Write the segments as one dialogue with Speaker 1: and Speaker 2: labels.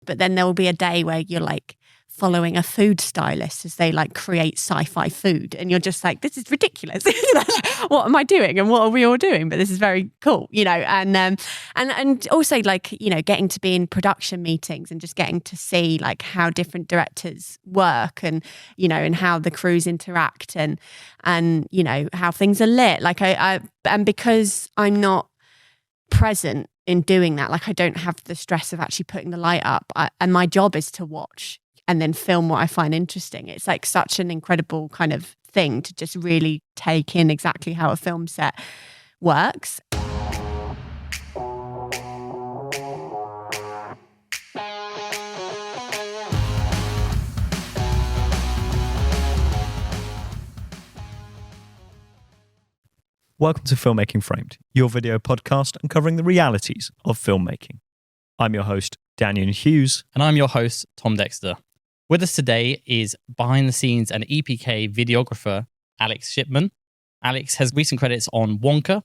Speaker 1: But then there will be a day where you're like following a food stylist as they like create sci-fi food, and you're just like, this is ridiculous. What am I doing, and what are we all doing? But this is very cool, and also like, getting to be in production meetings and just getting to see like how different directors work, and and how the crews interact, and how things are lit. Like and because I'm not present in doing that, like I don't have the stress of actually putting the light up, and my job is to watch and then film what I find interesting. It's like such an incredible kind of thing to just really take in exactly how a film set works.
Speaker 2: Welcome to Filmmaking Framed, your video podcast uncovering the realities of filmmaking. I'm your host, Daniel Hughes.
Speaker 3: And I'm your host, Tom Dexter. With us today is behind the scenes and EPK videographer, Alex Shipman. Alex has recent credits on Wonka,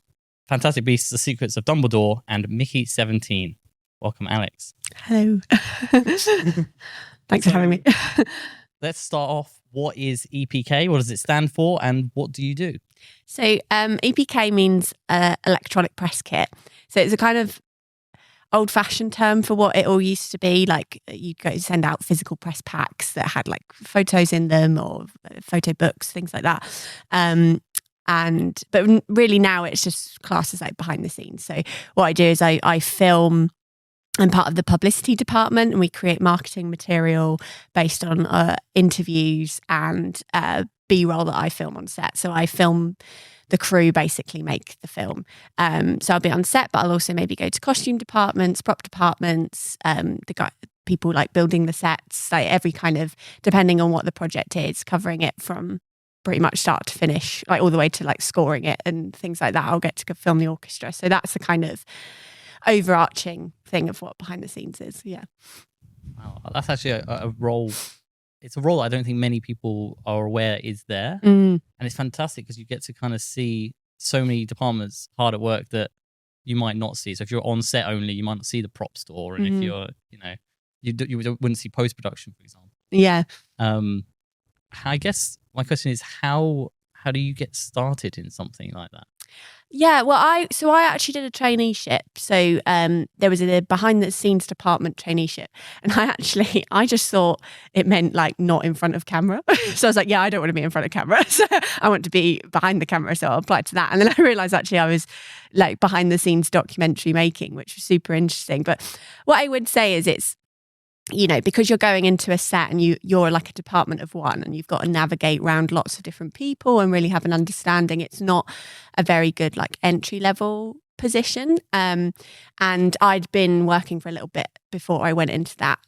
Speaker 3: Fantastic Beasts, The Secrets of Dumbledore, and Mickey 17. Welcome, Alex.
Speaker 1: Hello. Thanks for having me.
Speaker 3: Let's start off. What is EPK? What does it stand for? And what do you do?
Speaker 1: So EPK means electronic press kit. So it's a kind of old-fashioned term for what it all used to be. Like you go send out physical press packs that had like photos in them, or photo books, things like that. But really now it's just classed as like behind the scenes. So what I do is I film. I'm part of the publicity department, and we create marketing material based on interviews and B-roll that I film on set. So I film the crew basically make the film. So I'll be on set, but I'll also maybe go to costume departments, prop departments, people like building the sets, like every kind of, depending on what the project is, covering it from pretty much start to finish, like all the way to like scoring it and things like that. I'll get to go film the orchestra. So that's the kind of overarching thing of what behind the scenes is. Yeah.
Speaker 3: Wow, that's actually a role. It's a role I don't think many people are aware is there.
Speaker 1: Mm.
Speaker 3: And it's fantastic because you get to kind of see so many departments hard at work that you might not see. So if you're on set only, you might not see the prop store. And if you're, you wouldn't see post-production, for example.
Speaker 1: Yeah.
Speaker 3: I guess my question is, how do you get started in something like that?
Speaker 1: Yeah, well, I actually did a traineeship. So there was a behind the scenes department traineeship, and I just thought it meant like not in front of camera. So I was like, yeah, I don't want to be in front of camera. So I want to be behind the camera. So I applied to that, and then I realized actually I was like behind the scenes documentary making, which was super interesting. But what I would say is it's, because you're going into a set and you're like a department of one, and you've got to navigate around lots of different people and really have an understanding. It's not a very good like entry level position. And I'd been working for a little bit before I went into that.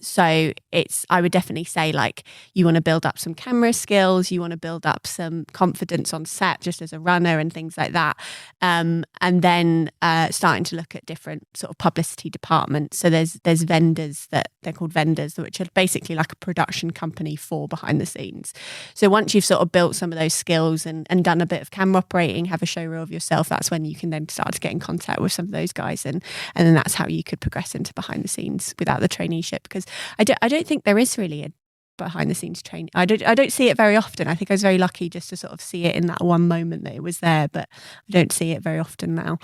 Speaker 1: So I would definitely say like you want to build up some camera skills, you want to build up some confidence on set just as a runner and things like that. And then starting to look at different sort of publicity departments. So there's vendors that they're called vendors, which are basically like a production company for behind the scenes. So once you've sort of built some of those skills and done a bit of camera operating, have a show reel of yourself, that's when you can then start to get in contact with some of those guys, and then that's how you could progress into behind the scenes without the traineeship. Because I don't think there is really a behind the scenes training. I don't see it very often. I think I was very lucky just to sort of see it in that one moment that it was there, but I don't see it very often now.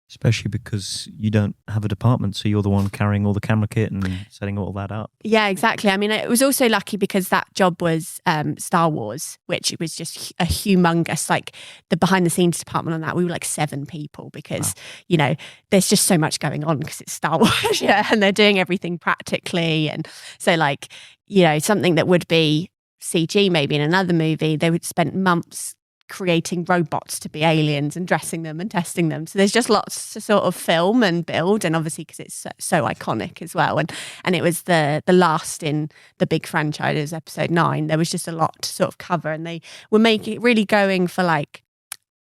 Speaker 2: Especially because you don't have a department, so you're the one carrying all the camera kit and setting all that up.
Speaker 1: Yeah, exactly. I mean, it was also lucky because that job was Star Wars, which was just a humongous, like the behind the scenes department on that, we were like 7 people because, there's just so much going on because it's Star Wars, and they're doing everything practically. And so like, something that would be CG maybe in another movie, they would spend months creating robots to be aliens and dressing them and testing them. So there's just lots to sort of film and build, and obviously because it's so iconic as well. And it was the last in the big franchise, episode 9. There was just a lot to sort of cover, and they were really going for like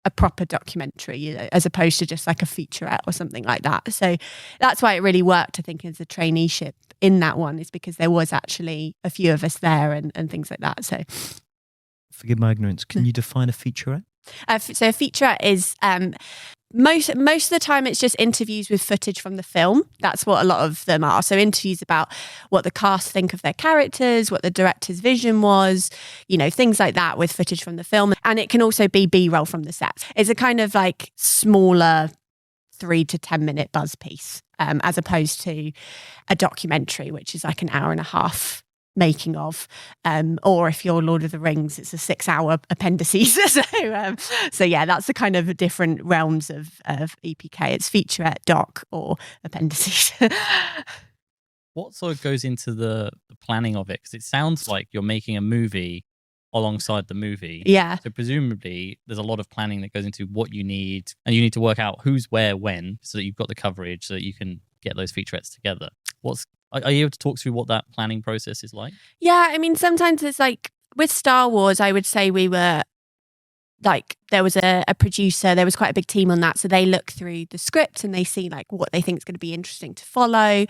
Speaker 1: a proper documentary, as opposed to just like a featurette or something like that. So that's why it really worked, I think, as a traineeship in that one, is because there was actually a few of us there and things like that. So
Speaker 2: forgive my ignorance, can you define a featurette?
Speaker 1: So a featurette is most of the time it's just interviews with footage from the film. That's what a lot of them are. So interviews about what the cast think of their characters, what the director's vision was, things like that with footage from the film. And it can also be B-roll from the set. It's a kind of like smaller 3 to 10 minute buzz piece, as opposed to a documentary, which is like an hour and a half making of, or if you're Lord of the Rings, it's a 6-hour appendices. So yeah, that's the kind of different realms of EPK. It's featurette, doc, or appendices.
Speaker 3: What sort of goes into the planning of it? Because it sounds like you're making a movie alongside the movie.
Speaker 1: Yeah.
Speaker 3: So presumably there's a lot of planning that goes into what you need, and you need to work out who's where when, so that you've got the coverage, so that you can get those featurettes together. Are you able to talk through what that planning process is like?
Speaker 1: Yeah, I mean, sometimes it's like with Star Wars, I would say we were like, there was a producer, there was quite a big team on that. So they look through the script and they see like what they think is going to be interesting to follow.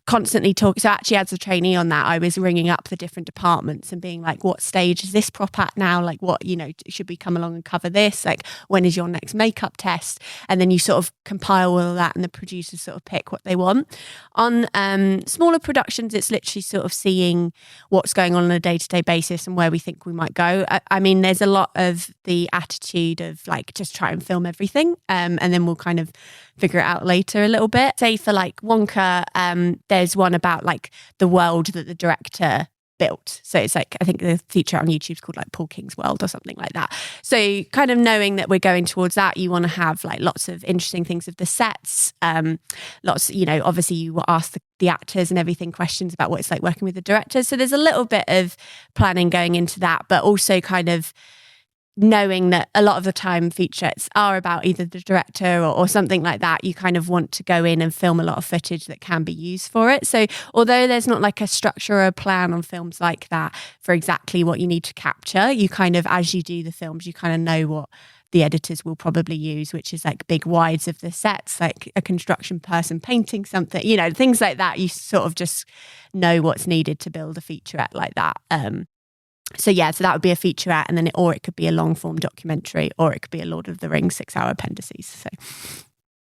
Speaker 1: Constantly talk. So actually, as a trainee on that, I was ringing up the different departments and being like, what stage is this prop at now? Like, what, should we come along and cover this? Like, when is your next makeup test? And then you sort of compile all of that and the producers sort of pick what they want. On smaller productions, it's literally sort of seeing what's going on a day-to-day basis and where we think we might go. I mean, there's a lot of the attitude of like, just try and film everything. And then we'll kind of figure it out later a little bit. Say for like Wonka, there's one about like the world that the director built. So it's like, I think the feature on YouTube is called like Paul King's World or something like that. So kind of knowing that we're going towards that, you want to have like lots of interesting things of the sets. Obviously you will ask the actors and everything questions about what it's like working with the directors. So there's a little bit of planning going into that, but also kind of knowing that a lot of the time featurettes are about either the director or something like that. You kind of want to go in and film a lot of footage that can be used for it. So although there's not like a structure or a plan on films like that for exactly what you need to capture, you kind of, as you do the films, you kind of know what the editors will probably use, which is like big wides of the sets, like a construction person painting something, things like that. You sort of just know what's needed to build a featurette like that. So that would be a featurette, and then it could be a long form documentary, or it could be a Lord of the Rings 6-hour appendices. So,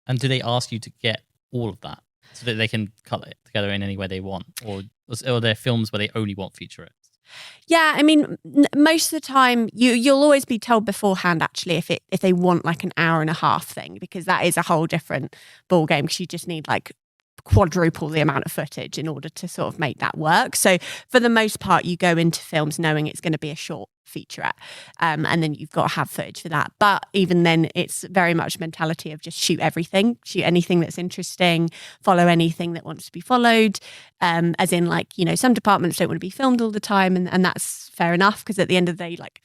Speaker 3: and do they ask you to get all of that so that they can cut it together in any way they want, or are there films where they only want featurettes?
Speaker 1: Yeah, I mean, most of the time you'll always be told beforehand actually if they want like an hour and a half thing, because that is a whole different ball game, because you just need like quadruple the amount of footage in order to sort of make that work. So for the most part, you go into films knowing it's going to be a short featurette, and then you've got to have footage for that. But even then, it's very much mentality of just shoot everything, shoot anything that's interesting, follow anything that wants to be followed, as in like, some departments don't want to be filmed all the time, and that's fair enough, because at the end of the day, like,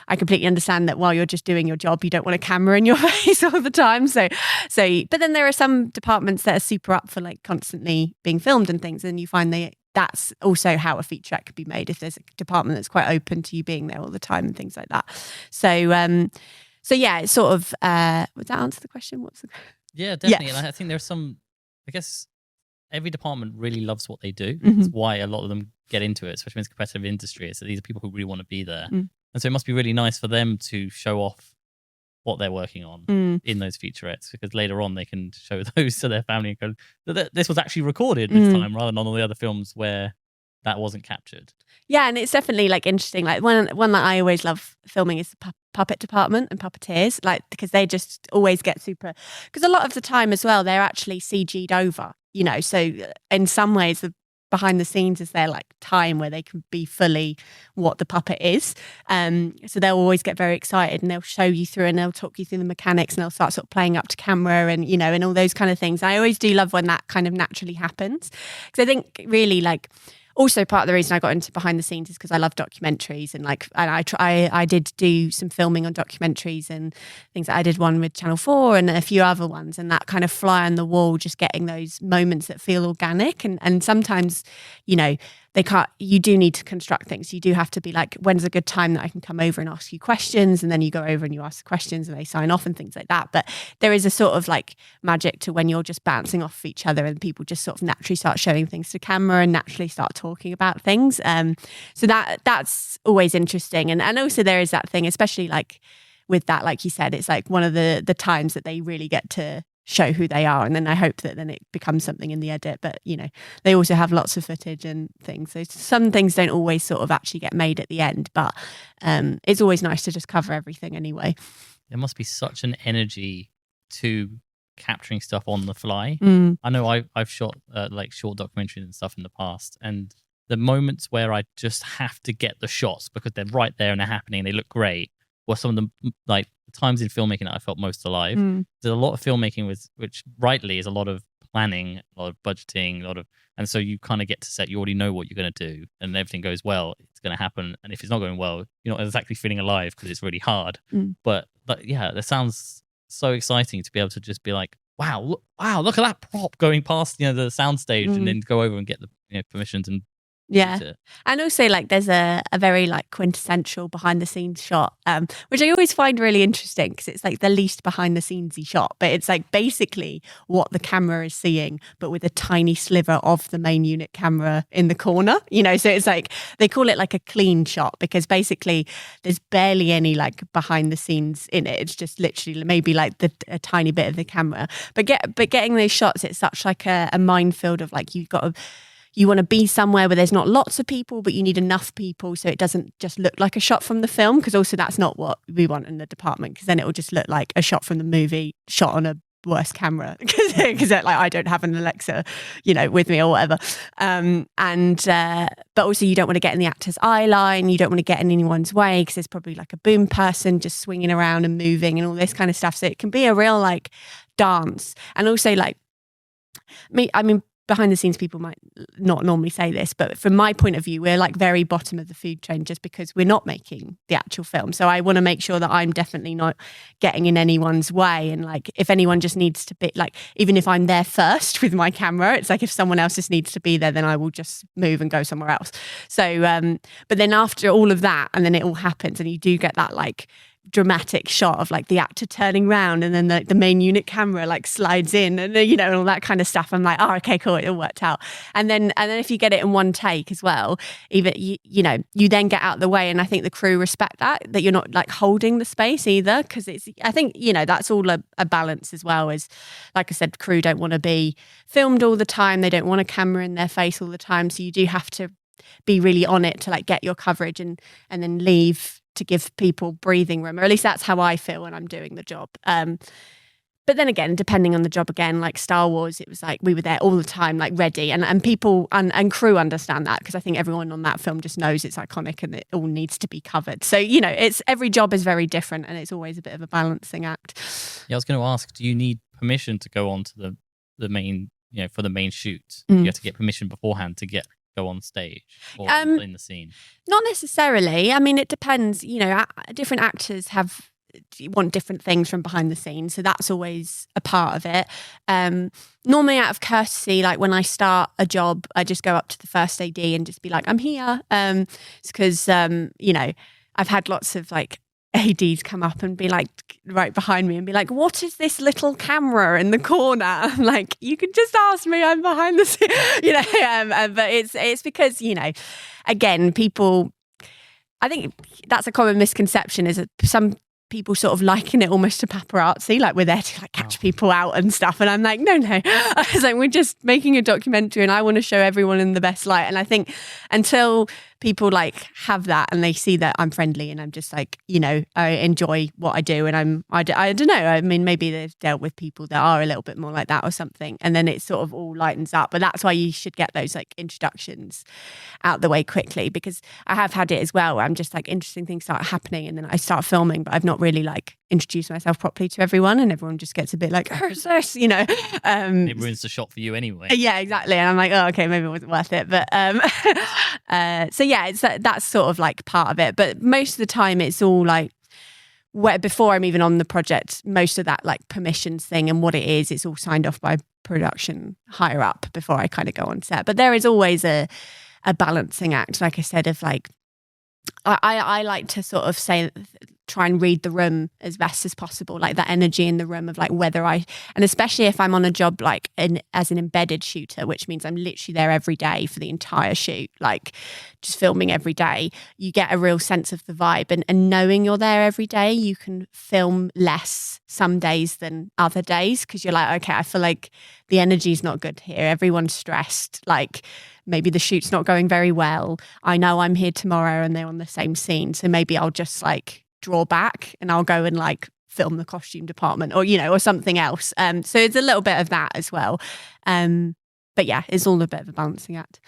Speaker 1: I completely understand that while you're just doing your job, you don't want a camera in your face all the time. So but then there are some departments that are super up for like constantly being filmed and things, and you find that's also how a featurette could be made, if there's a department that's quite open to you being there all the time and things like that. So yeah, it's sort of would that answer the question?
Speaker 3: Yeah, definitely.
Speaker 1: Yes.
Speaker 3: And I think there's some, I guess every department really loves what they do.
Speaker 1: Mm-hmm.
Speaker 3: That's why a lot of them get into it, especially when it's a competitive industry. So these are people who really want to be there. And so it must be really nice for them to show off what they're working on in those featurettes, because later on they can show those to their family and go, this was actually recorded this time, rather than on all the other films where that wasn't captured. Yeah,
Speaker 1: and it's definitely like interesting. Like one that I always love filming is the puppet department and puppeteers, like, because they just always get super, because a lot of the time as well they're actually CG'd over, so in some ways the behind the scenes is their like time where they can be fully what the puppet is. So they'll always get very excited and they'll show you through and they'll talk you through the mechanics and they'll start sort of playing up to camera and, and all those kind of things. I always do love when that kind of naturally happens, because I think really like, also part of the reason I got into behind the scenes is because I love documentaries, and I did do some filming on documentaries and things. I did one with Channel 4 and a few other ones, and that kind of fly on the wall, just getting those moments that feel organic, and sometimes, you do need to construct things. You do have to be like, when's a good time that I can come over and ask you questions? And then you go over and you ask the questions and they sign off and things like that. But there is a sort of like magic to when you're just bouncing off each other and people just sort of naturally start showing things to camera and naturally start talking about things. So that's always interesting. And also there is that thing, especially like with that, like you said, it's like one of the times that they really get to show who they are, and then I hope that then it becomes something in the edit. But they also have lots of footage and things, so some things don't always sort of actually get made at the end, but it's always nice to just cover everything anyway.
Speaker 3: There must be such an energy to capturing stuff on the fly. I know I've shot like short documentaries and stuff in the past, and the moments where I just have to get the shots because they're right there and they're happening and they look great were some of the like times in filmmaking that I felt most alive. There's a lot of filmmaking which rightly is a lot of planning, a lot of budgeting, and so you kind of get to set, you already know what you're going to do, and everything goes well, it's going to happen. And if it's not going well, you're not exactly feeling alive because it's really hard. But yeah, that sounds so exciting to be able to just be like, wow, look at that prop going past the soundstage, and then go over and get the permissions and
Speaker 1: yeah. And also like there's a very like quintessential behind the scenes shot, which I always find really interesting because it's like the least behind the scenesy shot, but it's like basically what the camera is seeing, but with a tiny sliver of the main unit camera in the corner, so it's like they call it like a clean shot because basically there's barely any like behind the scenes in it. It's just literally maybe like a tiny bit of the camera, but getting those shots, it's such like a minefield of like you want to be somewhere where there's not lots of people, but you need enough people so it doesn't just look like a shot from the film, because also that's not what we want in the department, because then it will just look like a shot from the movie shot on a worse camera because like I don't have an Alexa with me or whatever, but also you don't want to get in the actor's eye line, you don't want to get in anyone's way because there's probably like a boom person just swinging around and moving and all this kind of stuff, so it can be a real like dance. And also like I mean behind the scenes people might not normally say this, but from my point of view, we're like very bottom of the food chain just because we're not making the actual film. So I want to make sure that I'm definitely not getting in anyone's way. And like, if anyone just needs to be like, even if I'm there first with my camera, it's like if someone else just needs to be there, then I will just move and go somewhere else. So, but then after all of that, and then it all happens and you do get that like dramatic shot of like the actor turning around and then the main unit camera like slides in and and all that kind of stuff. I'm like, oh, okay, cool, it all worked out. And then if you get it in one take as well, even you then get out of the way, and I think the crew respect that you're not like holding the space either, because I think that's all a balance as well. As like I said, crew don't want to be filmed all the time, they don't want a camera in their face all the time, so you do have to be really on it to like get your coverage and then leave to give people breathing room, or at least that's how I feel when I'm doing the job. But then again, depending on the job, again, like Star Wars, it was like we were there all the time, like ready, and people and crew understand that, because I think everyone on that film just knows it's iconic and it all needs to be covered. So it's every job is very different, and it's always a bit of a balancing act.
Speaker 3: Yeah, I was going to ask, do you need permission to go on to the main, for the main shoot? You have to get permission beforehand to go on stage or in the scene? Not
Speaker 1: necessarily. I mean, it depends. Different actors want different things from behind the scenes, so that's always a part of it. Normally, out of courtesy, like when I start a job, I just go up to the first AD and just be like, "I'm here," because I've had lots of like ADs come up and be like right behind me and be like, what is this little camera in the corner? I'm like, you can just ask me, I'm behind the scene. But it's because again, people, I think that's a common misconception, is that some people sort of liken it almost to paparazzi, like we're there to like catch people out and stuff, and I'm like, no, I was like, we're just making a documentary and I want to show everyone in the best light. And I think until people like have that and they see that I'm friendly and I'm just like, I enjoy what I do, and I don't know, I mean, maybe they've dealt with people that are a little bit more like that or something, and then it sort of all lightens up. But that's why you should get those like introductions out the way quickly, because I have had it as well where I'm just like, interesting things start happening and then I start filming, but I've not really like introduced myself properly to everyone, and everyone just gets a bit like, who's this?
Speaker 3: It ruins the shot for you anyway.
Speaker 1: Yeah, exactly. And I'm like, oh, okay, maybe it wasn't worth it. But so yeah, it's that's sort of like part of it. But most of the time it's all like, where before I'm even on the project, most of that like permissions thing and what it is, it's all signed off by production higher up before I kind of go on set. But there is always a balancing act, like I said, of like, I like to sort of say try and read the room as best as possible, like that energy in the room of like whether and especially if I'm on a job like as an embedded shooter, which means I'm literally there every day for the entire shoot, like just filming every day, you get a real sense of the vibe, and knowing you're there every day, you can film less some days than other days, because you're like, okay, I feel like the energy's not good here, everyone's stressed, like maybe the shoot's not going very well, I know I'm here tomorrow and they're on the same scene, so maybe I'll just like draw back and I'll go and like film the costume department, or or something else. So it's a little bit of that as well. But yeah, it's all a bit of a balancing act.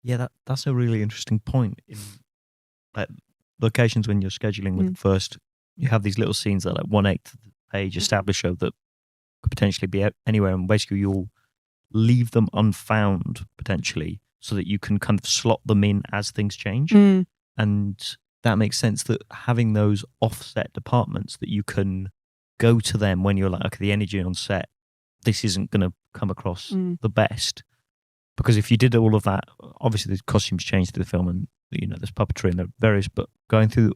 Speaker 2: Yeah, that's a really interesting point. In like locations when you're scheduling with first, you have these little scenes that like 1/8 of the page establish show that could potentially be anywhere, and basically you'll leave them unfound potentially so that you can kind of slot them in as things change. And that makes sense, that having those offset departments that you can go to them when you're like, okay, the energy on set, this isn't going to come across the best. Because if you did all of that, obviously the costumes change through the film, and there's puppetry and there are various, but going through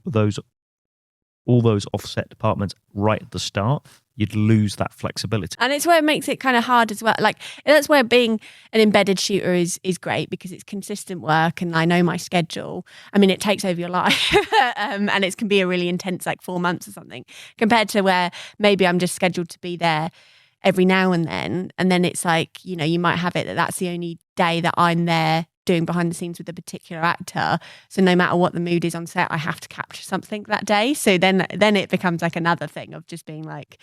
Speaker 2: all those offset departments right at the start, you'd lose that flexibility.
Speaker 1: And it's where it makes it kind of hard as well. Like that's where being an embedded shooter is great, because it's consistent work and I know my schedule. I mean, it takes over your life and it can be a really intense, like 4 months or something, compared to where maybe I'm just scheduled to be there every now and then it's like, you might have it that's the only day that I'm there doing behind the scenes with a particular actor, so no matter what the mood is on set, I have to capture something that day. So then it becomes like another thing of just being like,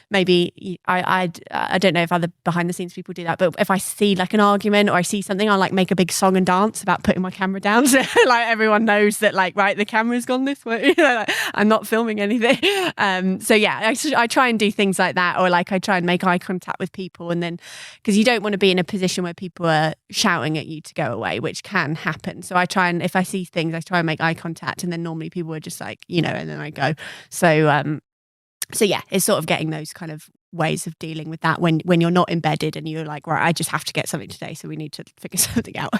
Speaker 1: maybe I don't know if other behind the scenes people do that, but if I see like an argument or I see something, I'll like make a big song and dance about putting my camera down, so like everyone knows that like, right, the camera's gone this way, like, I'm not filming anything. So yeah, I try and do things like that, or like I try and make eye contact with people, and then because you don't want to be in a position where people are shouting at you to go away, which can happen. So I try and, if I see things, I try and make eye contact, and then normally people are just like, and then I go. So yeah, it's sort of getting those kind of ways of dealing with that when you're not embedded and you're like, right, I just have to get something today, so we need to figure something out.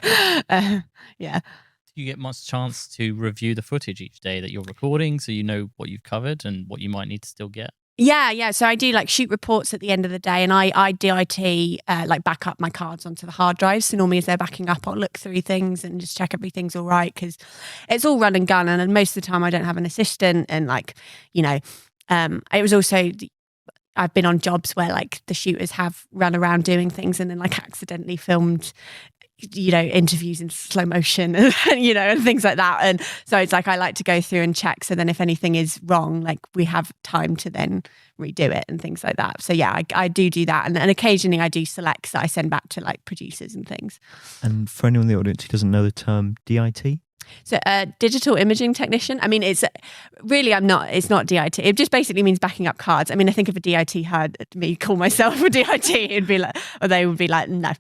Speaker 1: Yeah.
Speaker 3: Do you get much chance to review the footage each day that you're recording, so you know what you've covered and what you might need to still get?
Speaker 1: Yeah. So I do like shoot reports at the end of the day, and I DIT like back up my cards onto the hard drive. So normally as they're backing up, I'll look through things and just check everything's all right, because it's all run and gun. And most of the time I don't have an assistant, and like, it was also, I've been on jobs where like the shooters have run around doing things and then like accidentally filmed interviews in slow motion and and things like that. And so it's like I like to go through and check, so then if anything is wrong, like we have time to then redo it and things like that. So yeah, I do that, and occasionally I do selects that I send back to like producers and things. And
Speaker 2: for anyone in the audience who doesn't know the term DIT,
Speaker 1: so digital imaging technician, I mean, it's not DIT. It just basically means backing up cards. I mean, I think if a DIT heard me call myself a DIT, it'd be like, or they would be like, no.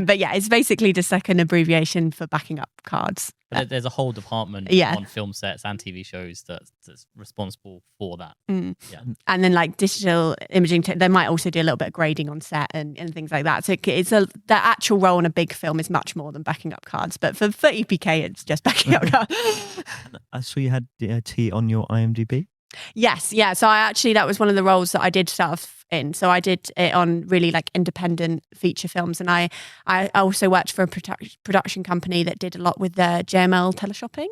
Speaker 1: But yeah, it's basically just like an abbreviation for backing up cards.
Speaker 3: But there's a whole department on film sets and TV shows that's responsible for that. Yeah.
Speaker 1: And then like digital imaging, they might also do a little bit of grading on set and things like that. So the actual role in a big film is much more than backing up cards. But for EPK, it's just backing up cards.
Speaker 2: I saw you had DIT on your IMDb.
Speaker 1: Yes, yeah. So that was one of the roles that I did start off in. So I did it on really like independent feature films, and I also worked for a production company that did a lot with the JML teleshopping.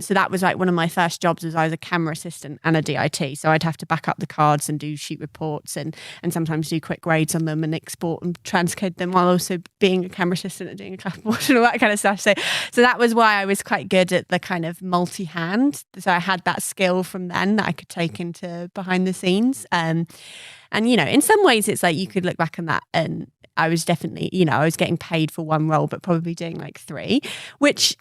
Speaker 1: So that was like one of my first jobs, as I was a camera assistant and a DIT. So I'd have to back up the cards and do shoot reports and sometimes do quick grades on them and export and transcode them, while also being a camera assistant and doing a clapboard and all that kind of stuff. So that was why I was quite good at the kind of multi-hand. So I had that skill from then that I could take into behind the scenes. And, in some ways it's like you could look back on that and I was definitely, I was getting paid for one role, but probably doing like 3, which,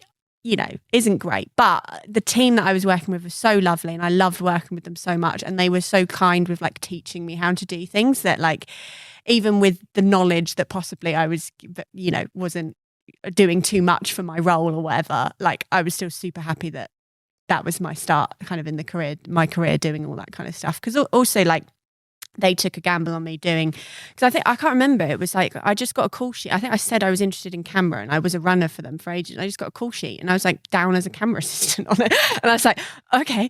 Speaker 1: isn't great. But the team that I was working with was so lovely and I loved working with them so much. And they were so kind with like teaching me how to do things, that like, even with the knowledge that possibly I was, wasn't doing too much for my role or whatever, like I was still super happy that was my start kind of in my career doing all that kind of stuff. Because also like, they took a gamble on me doing, because I can't remember, it was like I just got a call sheet. I think I said I was interested in camera and I was a runner for them for ages, and I just got a call sheet and I was like down as a camera assistant on it, and I was like, okay.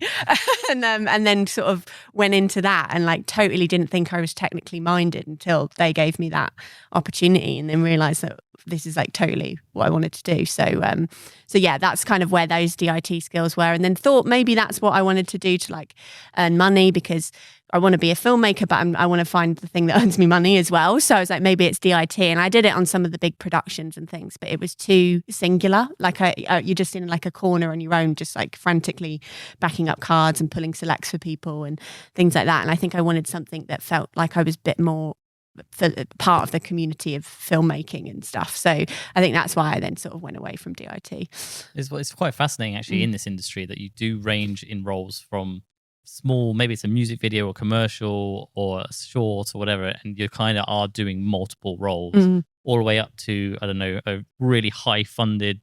Speaker 1: And then sort of went into that and like totally didn't think I was technically minded until they gave me that opportunity, and then realized that this is like totally what I wanted to do. So yeah, that's kind of where those DIT skills were, and then thought maybe that's what I wanted to do to like earn money, because I want to be a filmmaker, but I want to find the thing that earns me money as well. So I was like, maybe it's DIT. And I did it on some of the big productions and things, but it was too singular. Like you're just in like a corner on your own, just like frantically backing up cards and pulling selects for people and things like that. And I think I wanted something that felt like I was a bit more part of the community of filmmaking and stuff. So I think that's why I then sort of went away from DIT.
Speaker 3: It's quite fascinating actually in this industry that you do range in roles from small, maybe it's a music video or commercial or a short or whatever, and you kind of are doing multiple roles all the way up to, I don't know, a really high-funded,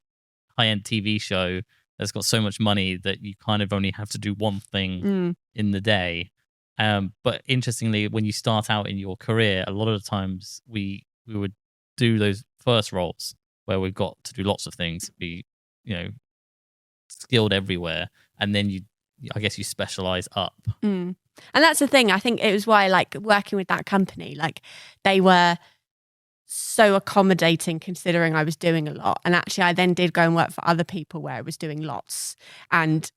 Speaker 3: high-end TV show that's got so much money that you kind of only have to do one thing in the day. But interestingly, when you start out in your career, a lot of the times we would do those first roles where we've got to do lots of things, be, skilled everywhere, and then I guess you specialize up.
Speaker 1: And that's the thing. I think it was why, like, working with that company, like, they were so accommodating considering I was doing a lot. And actually I then did go and work for other people where I was doing lots, and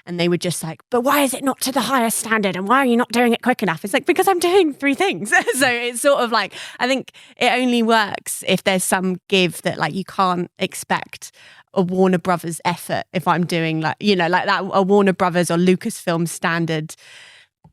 Speaker 1: they were just like, but why is it not to the highest standard, and why are you not doing it quick enough? It's like, because I'm doing 3 things. So it's sort of like, I think it only works if there's some give, that like you can't expect a Warner Brothers effort if I'm doing like that, a Warner Brothers or Lucasfilm standard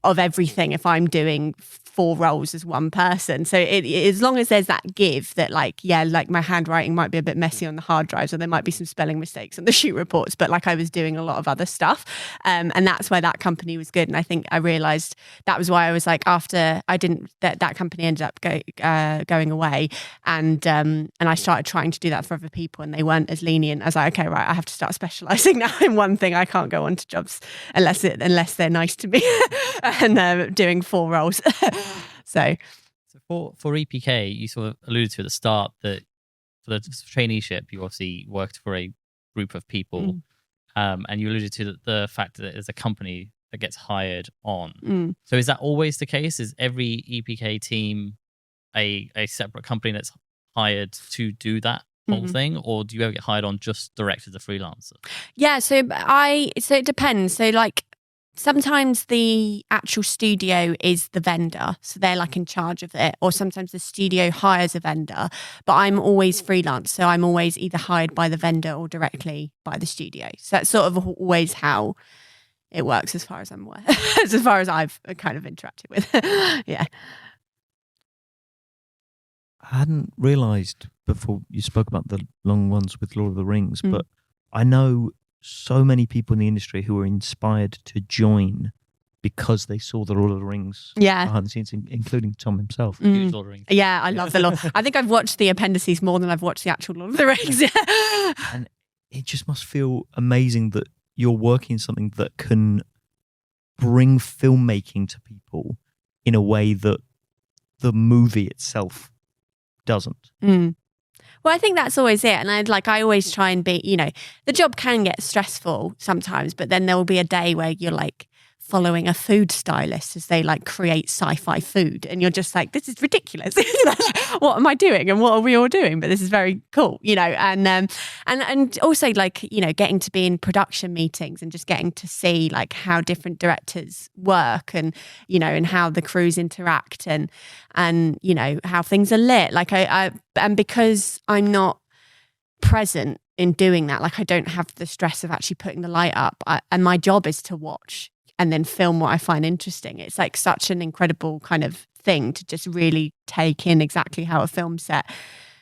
Speaker 1: of everything if I'm doing 4 roles as one person. So as long as there's that give, that like, yeah, like my handwriting might be a bit messy on the hard drives, or there might be some spelling mistakes on the shoot reports, but like I was doing a lot of other stuff, and that's why that company was good. And I think I realized that was why I was like, after I didn't, that company ended up going away, and I started trying to do that for other people, and they weren't as lenient. I was like, okay, right, I have to start specializing now in one thing. I can't go on to jobs unless they're nice to me and doing 4 roles. So
Speaker 3: for EPK, you sort of alluded to at the start that for the traineeship, you obviously worked for a group of people, and you alluded to the fact that there's a company that gets hired on. So is that always the case? Is every EPK team a separate company that's hired to do that whole thing, or do you ever get hired on just direct as a freelancer?
Speaker 1: Yeah, so it depends. So like, sometimes the actual studio is the vendor, so they're like in charge of it, or sometimes the studio hires a vendor, but I'm always freelance, so I'm always either hired by the vendor or directly by the studio. So that's sort of always how it works, as far as I'm aware, as far as I've kind of interacted with. Yeah.
Speaker 2: I hadn't realised before you spoke about the long ones with Lord of the Rings, but I know so many people in the industry who were inspired to join because they saw the Lord of the Rings behind the scenes, including Tom himself.
Speaker 3: Huge Lord of the Rings.
Speaker 1: Yeah, I love the Lord. I think I've watched the appendices more than I've watched the actual Lord of the Rings.
Speaker 2: And it just must feel amazing that you're working something that can bring filmmaking to people in a way that the movie itself doesn't.
Speaker 1: Well, I think that's always it. And I always try and be, the job can get stressful sometimes, but then there will be a day where you're like following a food stylist as they like create sci-fi food, and you're just like, this is ridiculous. What am I doing, and what are we all doing? But this is very cool, and also like, getting to be in production meetings and just getting to see like how different directors work, and and how the crews interact, and how things are lit. Like and because I'm not present in doing that, like I don't have the stress of actually putting the light up, and my job is to watch and then film what I find interesting. It's like such an incredible kind of thing to just really take in exactly how a film set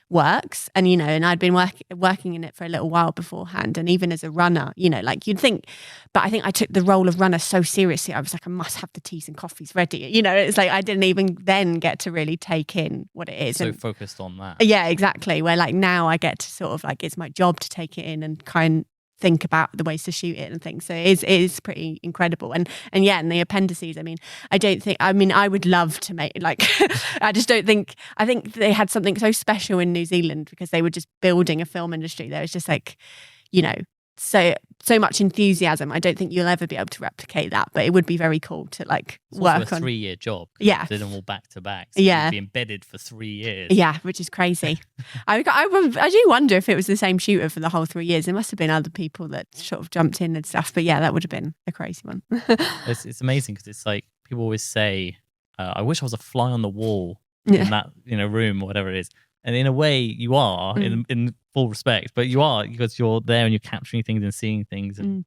Speaker 1: works. And and I'd been working in it for a little while beforehand, and even as a runner, like you'd think, but I think I took the role of runner so seriously. I was like, I must have the teas and coffees ready. It's like I didn't even then get to really take in what it is.
Speaker 3: So
Speaker 1: and,
Speaker 3: focused on that.
Speaker 1: Yeah, exactly. Where like now I get to sort of like, it's my job to take it in and kind think about the ways to shoot it and things. So it is pretty incredible. And the appendices, I would love to make, like, I think they had something so special in New Zealand because they were just building a film industry. There was just like, so much enthusiasm. I don't think you'll ever be able to replicate that, but it would be very cool to like
Speaker 3: it's
Speaker 1: work
Speaker 3: also a
Speaker 1: on
Speaker 3: 3-year job.
Speaker 1: Yeah,
Speaker 3: did them all back to back. So
Speaker 1: yeah,
Speaker 3: you'd be embedded for 3 years.
Speaker 1: Yeah, which is crazy. I do wonder if it was the same shooter for the whole 3 years. There must have been other people that sort of jumped in and stuff. But yeah, that would have been a crazy one.
Speaker 3: It's amazing because it's like people always say, "I wish I was a fly on the wall in that room or whatever it is." And in a way, you are in full respect, but you are because you're there and you're capturing things and seeing things. And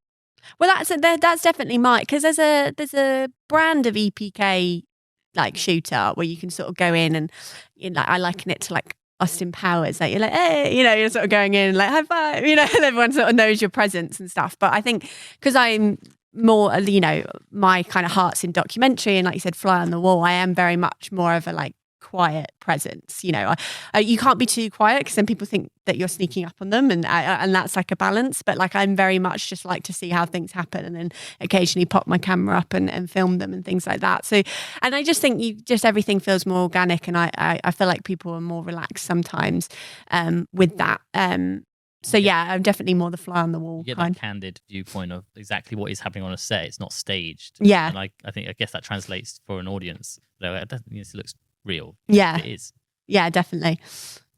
Speaker 1: well, that's definitely because there's a brand of EPK like shooter where you can sort of go in and I liken it to like Austin Powers, like you're like, hey, you're sort of going in like high five, and everyone sort of knows your presence and stuff. But I think because I'm more, my kind of heart's in documentary and like you said, fly on the wall, I am very much more of a like quiet presence. You can't be too quiet because then people think that you're sneaking up on them, and that's like a balance. But like I'm very much just like to see how things happen, and then occasionally pop my camera up and film them and things like that. So, and I just think everything feels more organic, and I feel like people are more relaxed sometimes with that. So yeah, I'm definitely more the fly on the wall.
Speaker 3: You get that candid viewpoint of exactly what is happening on a set. It's not staged.
Speaker 1: Yeah,
Speaker 3: and I guess that translates for an audience. It looks real.
Speaker 1: Yeah,
Speaker 3: it is.
Speaker 1: Yeah, definitely.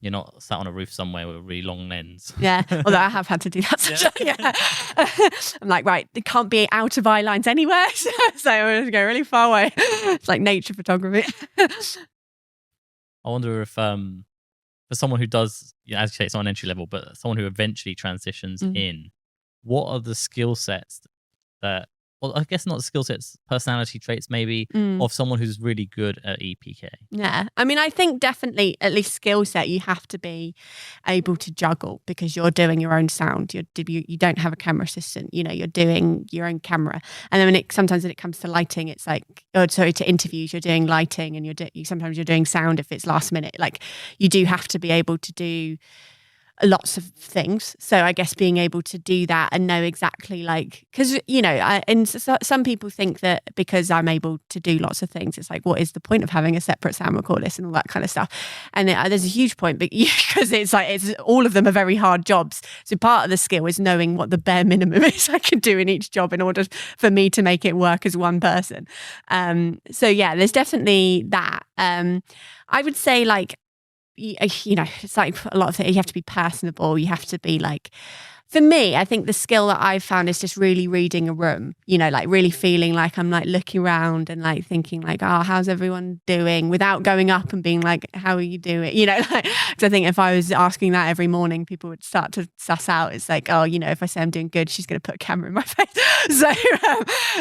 Speaker 3: You're not sat on a roof somewhere with a really long lens.
Speaker 1: Yeah, although I have had to do that. I'm like, right, it can't be out of eye lines anywhere, so I'm going to go really far away. It's like nature photography.
Speaker 3: I wonder if for someone who does, as you say, it's not an entry level, but someone who eventually transitions in, what are the skill sets that, well, I guess not skill sets, personality traits maybe, of someone who's really good at EPK? Yeah.
Speaker 1: I mean, I think definitely, at least skill set, you have to be able to juggle because you're doing your own sound. You don't have a camera assistant, you're doing your own camera. And then sometimes when it comes to lighting, it's like, to interviews, you're doing lighting and sometimes you're doing sound if it's last minute. Like you do have to be able to do lots of things. So I guess being able to do that and know exactly because some people think that because I'm able to do lots of things, it's like, what is the point of having a separate sound recordist and all that kind of stuff? And there's a huge point because it's all of them are very hard jobs. So part of the skill is knowing what the bare minimum is I can do in each job in order for me to make it work as one person. So yeah, there's definitely that. I would say it's like a lot of things. You have to be personable. You have to be for me, I think the skill that I've found is just really reading a room, really feeling like I'm looking around and thinking oh, how's everyone doing without going up and being like, how are you doing? Because I think if I was asking that every morning, people would start to suss out. It's like, oh, if I say I'm doing good, she's going to put a camera in my face.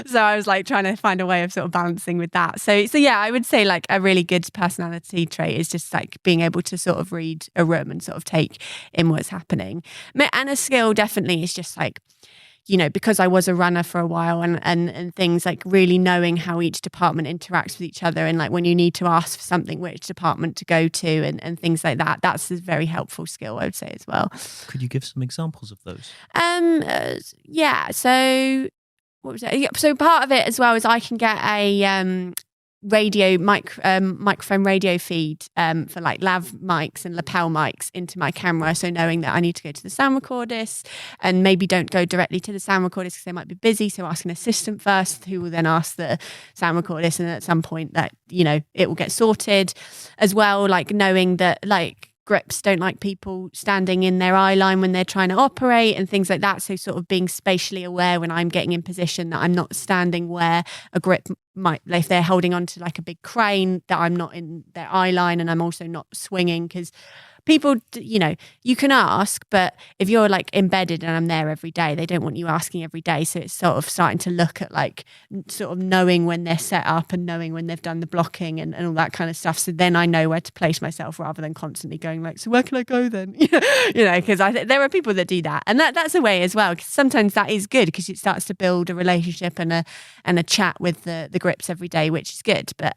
Speaker 1: So I was trying to find a way of sort of balancing with that. So yeah, I would say a really good personality trait is just being able to sort of read a room and sort of take in what's happening. And a skill definitely is just because I was a runner for a while and things really knowing how each department interacts with each other and when you need to ask for something, which department to go to and things like that. That's a very helpful skill, I would say, as well.
Speaker 2: Could you give some examples of those?
Speaker 1: Yeah. So what was it? So part of it as well is I can get a microphone radio feed for lav mics and lapel mics into my camera, so knowing that I need to go to the sound recordist and maybe don't go directly to the sound recordist because they might be busy, so ask an assistant first who will then ask the sound recordist, and at some point that it will get sorted as well, knowing that grips don't like people standing in their eye line when they're trying to operate and things like that. So sort of being spatially aware when I'm getting in position that I'm not standing where a grip might, if they're holding onto a big crane, that I'm not in their eye line and I'm also not swinging, because people, you can ask, but if you're embedded and I'm there every day, they don't want you asking every day. So it's sort of starting to look at sort of knowing when they're set up and knowing when they've done the blocking and all that kind of stuff. So then I know where to place myself rather than constantly going so where can I go then? Because there are people that do that, and that's a way as well. Because sometimes that is good because it starts to build a relationship and a chat with the grips every day, which is good. But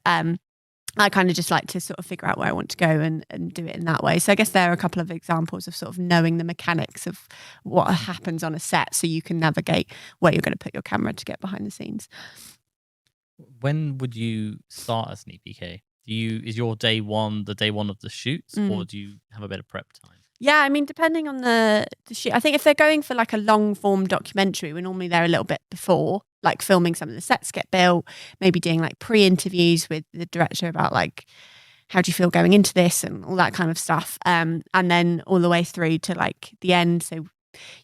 Speaker 1: I kind of just like to sort of figure out where I want to go and do it in that way. So I guess there are a couple of examples of sort of knowing the mechanics of what happens on a set so you can navigate where you're going to put your camera to get behind the scenes.
Speaker 3: When would you start as an EPK? Is your day one the day one of the shoots, or do you have a bit of prep time?
Speaker 1: Yeah, I mean, depending on the shoot. I think if they're going for like a long form documentary, we're normally there a little bit before, like filming some of the sets get built, maybe doing like pre-interviews with the director about like, how do you feel going into this and all that kind of stuff. And then all the way through to like the end. So,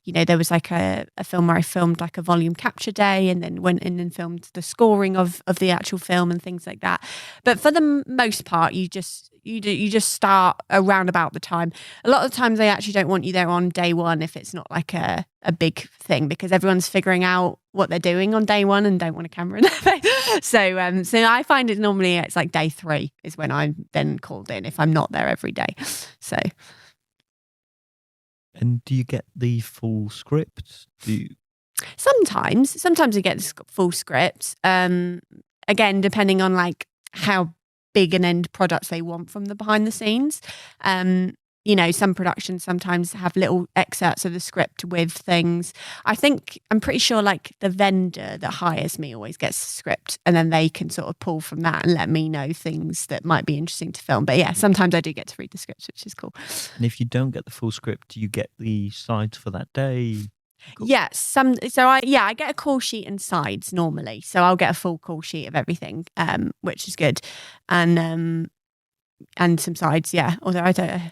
Speaker 1: you know, there was like a film where I filmed like a volume capture day and then went in and filmed the scoring of the actual film and things like that. But for the most part, you just start around about the time. A lot of the times they actually don't want you there on day one if it's not like a big thing, because everyone's figuring out what they're doing on day one and don't want a camera in their face. So I find it normally it's like day 3 is when I'm then called in if I'm not there every day. So.
Speaker 2: And do you get the full script?
Speaker 1: Sometimes I get the full script. Again, depending on like how big an end product they want from the behind the scenes. You know, some productions sometimes have little excerpts of the script with things. I'm pretty sure like the vendor that hires me always gets the script, and then they can sort of pull from that and let me know things that might be interesting to film. But yeah, sometimes I do get to read the script, which is cool.
Speaker 2: And if you don't get the full script, do you get the sides for that day? Cool.
Speaker 1: Yes, I get a call sheet and sides normally. So I'll get a full call sheet of everything, which is good, and some sides. Yeah, although I don't.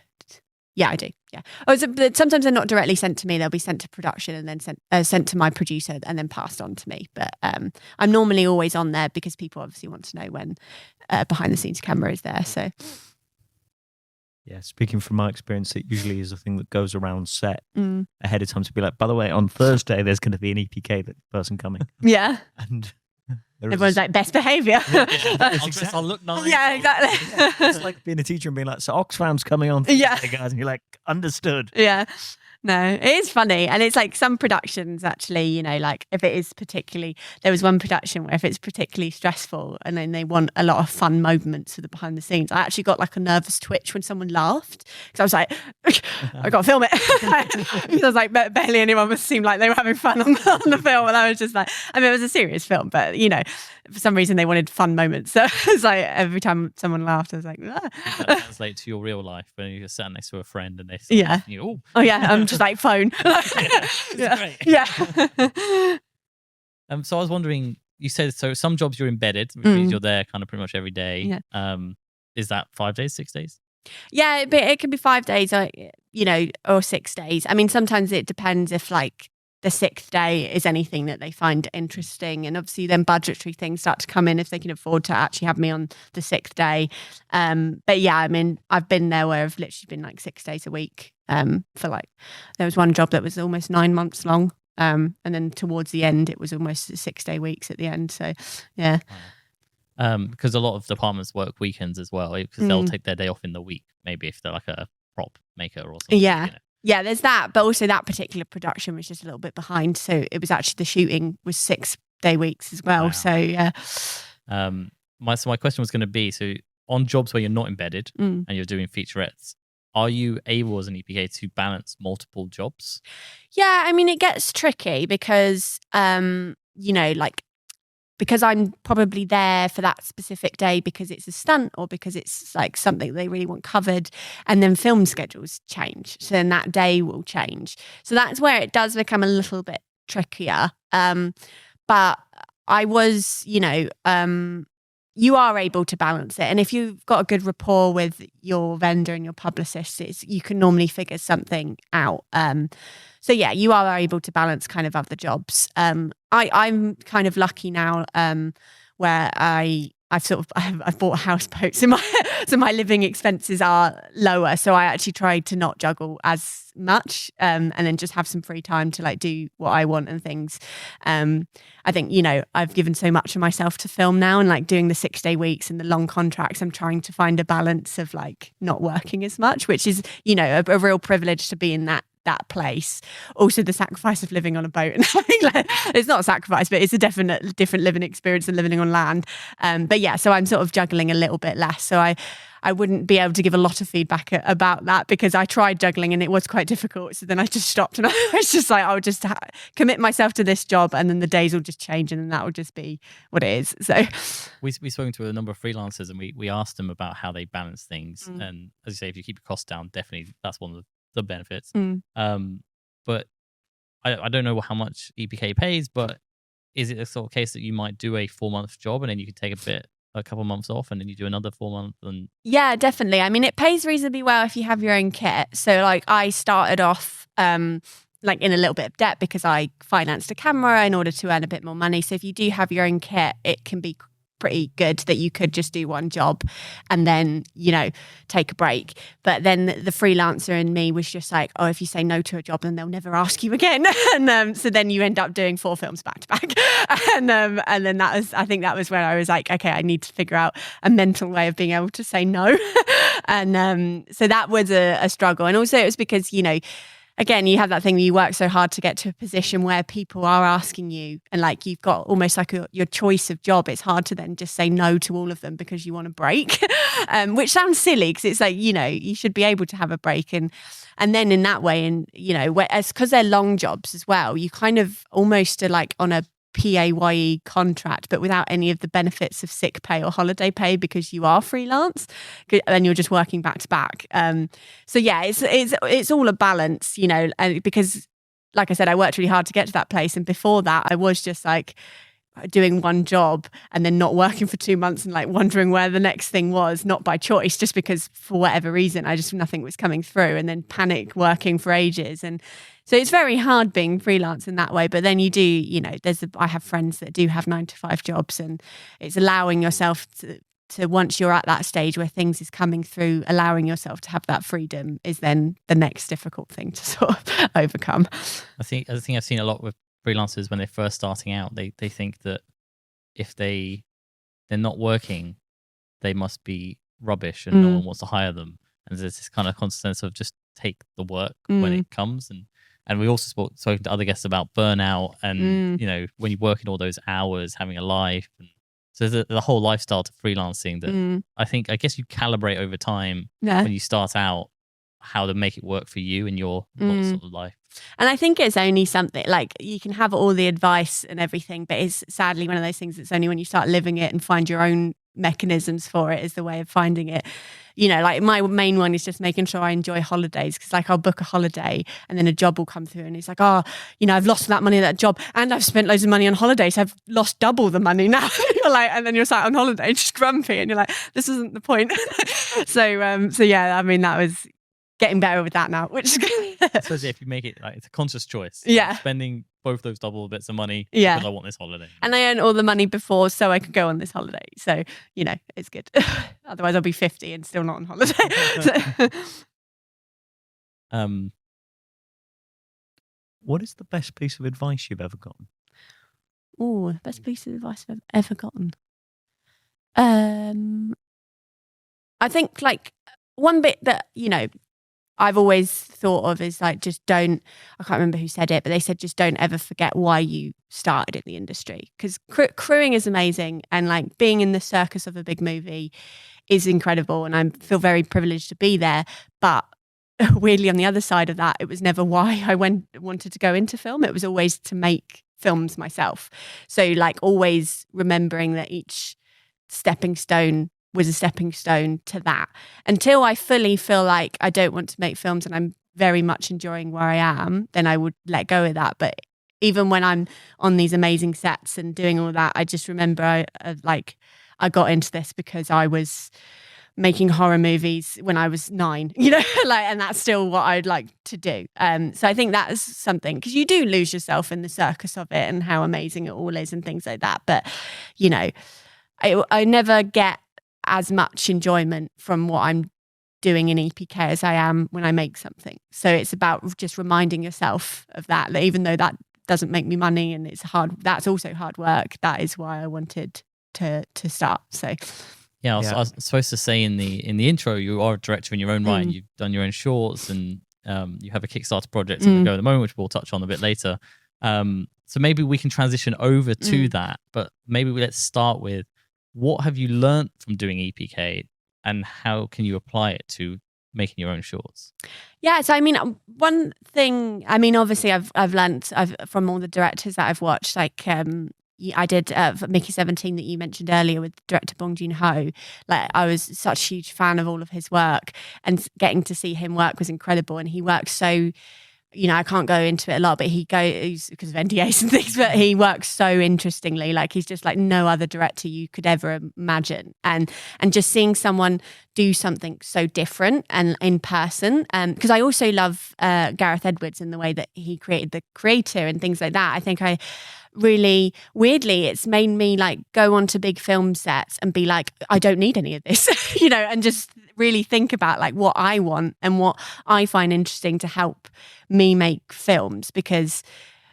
Speaker 1: Yeah, I do. Yeah. But sometimes they're not directly sent to me. They'll be sent to production and then sent to my producer and then passed on to me. But I'm normally always on there because people obviously want to know when behind the scenes camera is there. So.
Speaker 2: Yeah, speaking from my experience, it usually is a thing that goes around set ahead of time to be like, by the way, on Thursday, there's going to be an EPK person coming.
Speaker 1: Yeah.
Speaker 2: And
Speaker 1: everyone's like, best behaviour.
Speaker 3: I'll look nice.
Speaker 1: Yeah, exactly.
Speaker 2: Yeah, it's like being a teacher and being like, so Oxfam's coming on Thursday, guys. And you're like, understood.
Speaker 1: Yeah. No, it is funny. And it's like some productions actually, you know, like if it is particularly, there was one production where if it's particularly stressful and then they want a lot of fun moments for the behind the scenes, I actually got like a nervous twitch when someone laughed because I was like, I got to film it. Because I was like, barely anyone must seem like they were having fun on the film. And I was just like, I mean, it was a serious film, but you know, for some reason they wanted fun moments. So it's like every time someone laughed, I was like, ah.
Speaker 3: Does that translate to your real life when you're sat next to a friend and they say,
Speaker 1: yeah. Oh yeah, just like phone.
Speaker 3: Yeah.
Speaker 1: Yeah.
Speaker 3: So I was wondering, you said so some jobs you're embedded, which means you're there kind of pretty much every day.
Speaker 1: Yeah.
Speaker 3: Is that 5 days, 6 days?
Speaker 1: Yeah, but it can be 5 days, you know, or 6 days. I mean, sometimes it depends if like the 6th day is anything that they find interesting, and obviously then budgetary things start to come in if they can afford to actually have me on the 6th day. But yeah, I mean, I've been there where I've literally been like 6 days a week. For like, there was one job that was almost 9 months long, and then towards the end it was almost 6-day weeks at the end. So yeah.
Speaker 3: Because a lot of departments work weekends as well, because they'll take their day off in the week, maybe if they're like a prop maker or something.
Speaker 1: Yeah.
Speaker 3: You know. Yeah,
Speaker 1: there's that, but also that particular production was just a little bit behind. So it was actually the shooting was 6-day weeks as well. Wow. So yeah.
Speaker 3: My question was going to be, so on jobs where you're not embedded and you're doing featurettes, are you able as an EPK to balance multiple jobs?
Speaker 1: Yeah, I mean, it gets tricky because, you know, like, because I'm probably there for that specific day because it's a stunt or because it's like something they really want covered, and then film schedules change. So then that day will change. So that's where it does become a little bit trickier. But I was, you know, you are able to balance it. And if you've got a good rapport with your vendor and your publicist, you can normally figure something out. So yeah, you are able to balance kind of other jobs. I'm kind of lucky now where I've bought houseboats, so my living expenses are lower. So I actually try to not juggle as much, and then just have some free time to like do what I want and things. I think, you know, I've given so much of myself to film now, and like doing the 6-day weeks and the long contracts, I'm trying to find a balance of like not working as much, which is, you know, a real privilege to be in that that place. Also the sacrifice of living on a boat. And it's not a sacrifice, but it's a definite different living experience than living on land. But yeah, so I'm sort of juggling a little bit less. So I wouldn't be able to give a lot of feedback about that because I tried juggling and it was quite difficult. So then I just stopped and I was just like, I'll just commit myself to this job and then the days will just change and then that will just be what it is. So
Speaker 3: we spoke to a number of freelancers and we asked them about how they balance things. And as you say, if you keep your costs down, definitely that's one of the benefits. But I don't know how much EPK pays, but is it a sort of case that you might do a 4-month job and then you could take a couple of months off and then you do another 4 months? And
Speaker 1: yeah, definitely. I mean, it pays reasonably well if you have your own kit. So like I started off like in a little bit of debt because I financed a camera in order to earn a bit more money. So if you do have your own kit, it can be pretty good that you could just do one job and then, you know, take a break. But then the freelancer in me was just like, oh, if you say no to a job, then they'll never ask you again. And so then you end up doing 4 films back to back. And then I think that was when I was like, okay, I need to figure out a mental way of being able to say no. And so that was a struggle. And also it was because, you know, again, you have that thing that you work so hard to get to a position where people are asking you and like you've got almost like your choice of job. It's hard to then just say no to all of them because you want a break, which sounds silly because it's like, you know, you should be able to have a break. And then in that way, and, you know, because they're long jobs as well, you kind of almost are like on a PAYE contract, but without any of the benefits of sick pay or holiday pay because you are freelance and you're just working back to back. So yeah, it's all a balance, you know, and because like I said, I worked really hard to get to that place. And before that, I was just like doing one job and then not working for 2 months and like wondering where the next thing was, not by choice, just because for whatever reason, nothing was coming through, and then panic working for ages. And so it's very hard being freelance in that way. But then you do, you know, I have friends that do have 9-to-5 jobs, and it's allowing yourself to once you're at that stage where things is coming through, allowing yourself to have that freedom is then the next difficult thing to sort of overcome.
Speaker 3: I think I've seen a lot with freelancers when they're first starting out, they think that if they're not working, they must be rubbish and no one wants to hire them. And there's this kind of constant sense of just take the work when it comes. And we also spoke to other guests about burnout and, you know, when you're working all those hours, having a life. And so there's the whole lifestyle to freelancing that I guess you calibrate over time when you start out how to make it work for you in your sort of life.
Speaker 1: And I think it's only something like you can have all the advice and everything, but it's sadly one of those things that's only when you start living it and find your own mechanisms for it is the way of finding it. You know, like my main one is just making sure I enjoy holidays, because like I'll book a holiday and then a job will come through and it's like, oh, you know, I've lost that money at that job and I've spent loads of money on holidays. So I've lost double the money now. You're like, and then you're sat on holiday just grumpy and you're like, this isn't the point. So yeah, I mean, that was getting better with that now, which is good.
Speaker 3: So if you make it like it's a conscious choice,
Speaker 1: yeah,
Speaker 3: spending both those double bits of money,
Speaker 1: yeah,
Speaker 3: because I want this holiday, and I
Speaker 1: earned all the money before so I could go on this holiday. So you know, it's good. Otherwise, I'll be 50 and still not on holiday.
Speaker 2: What is the best piece of advice you've ever gotten?
Speaker 1: Oh, best piece of advice I've ever gotten. I think like one bit that, you know, I've always thought of is like, just don't, I can't remember who said it, but they said, just don't ever forget why you started in the industry. Because crewing is amazing. And like being in the circus of a big movie is incredible. And I feel very privileged to be there. But weirdly, on the other side of that, it was never why I wanted to go into film. It was always to make films myself. So like always remembering that each stepping stone was a stepping stone to that, until I fully feel like I don't want to make films and I'm very much enjoying where I am, then I would let go of that. But even when I'm on these amazing sets and doing all that, I just remember I got into this because I was making horror movies when I was 9, you know, like, and that's still what I'd like to do. So I think that is something, because you do lose yourself in the circus of it and how amazing it all is and things like that. But, you know, I never get as much enjoyment from what I'm doing in EPK as I am when I make something. So it's about just reminding yourself of that even though that doesn't make me money and it's hard, that's also hard work. That is why I wanted to start. So I was supposed to say in the intro, you are a director in your own right and you've done your own shorts and
Speaker 3: You have a Kickstarter project on the go at the moment, which we'll touch on a bit later. So maybe we can transition over to that, but maybe let's start with, what have you learned from doing EPK, and how can you apply it to making your own shorts?
Speaker 1: Yeah, so I mean, one thing, I mean, obviously I've learnt from all the directors that I've watched, like I did Mickey 17 that you mentioned earlier with director Bong Joon-ho. Like, I was such a huge fan of all of his work, and getting to see him work was incredible. And he works so, you know, I can't go into it a lot, but he goes, because of NDAs and things, but he works so interestingly. Like, he's just like no other director you could ever imagine. And just seeing someone do something so different and in person. Because I also love Gareth Edwards in the way that he created The Creator and things like that. I think I really, weirdly, it's made me like go onto big film sets and be like, I don't need any of this, you know, and just really think about like what I want and what I find interesting to help me make films. Because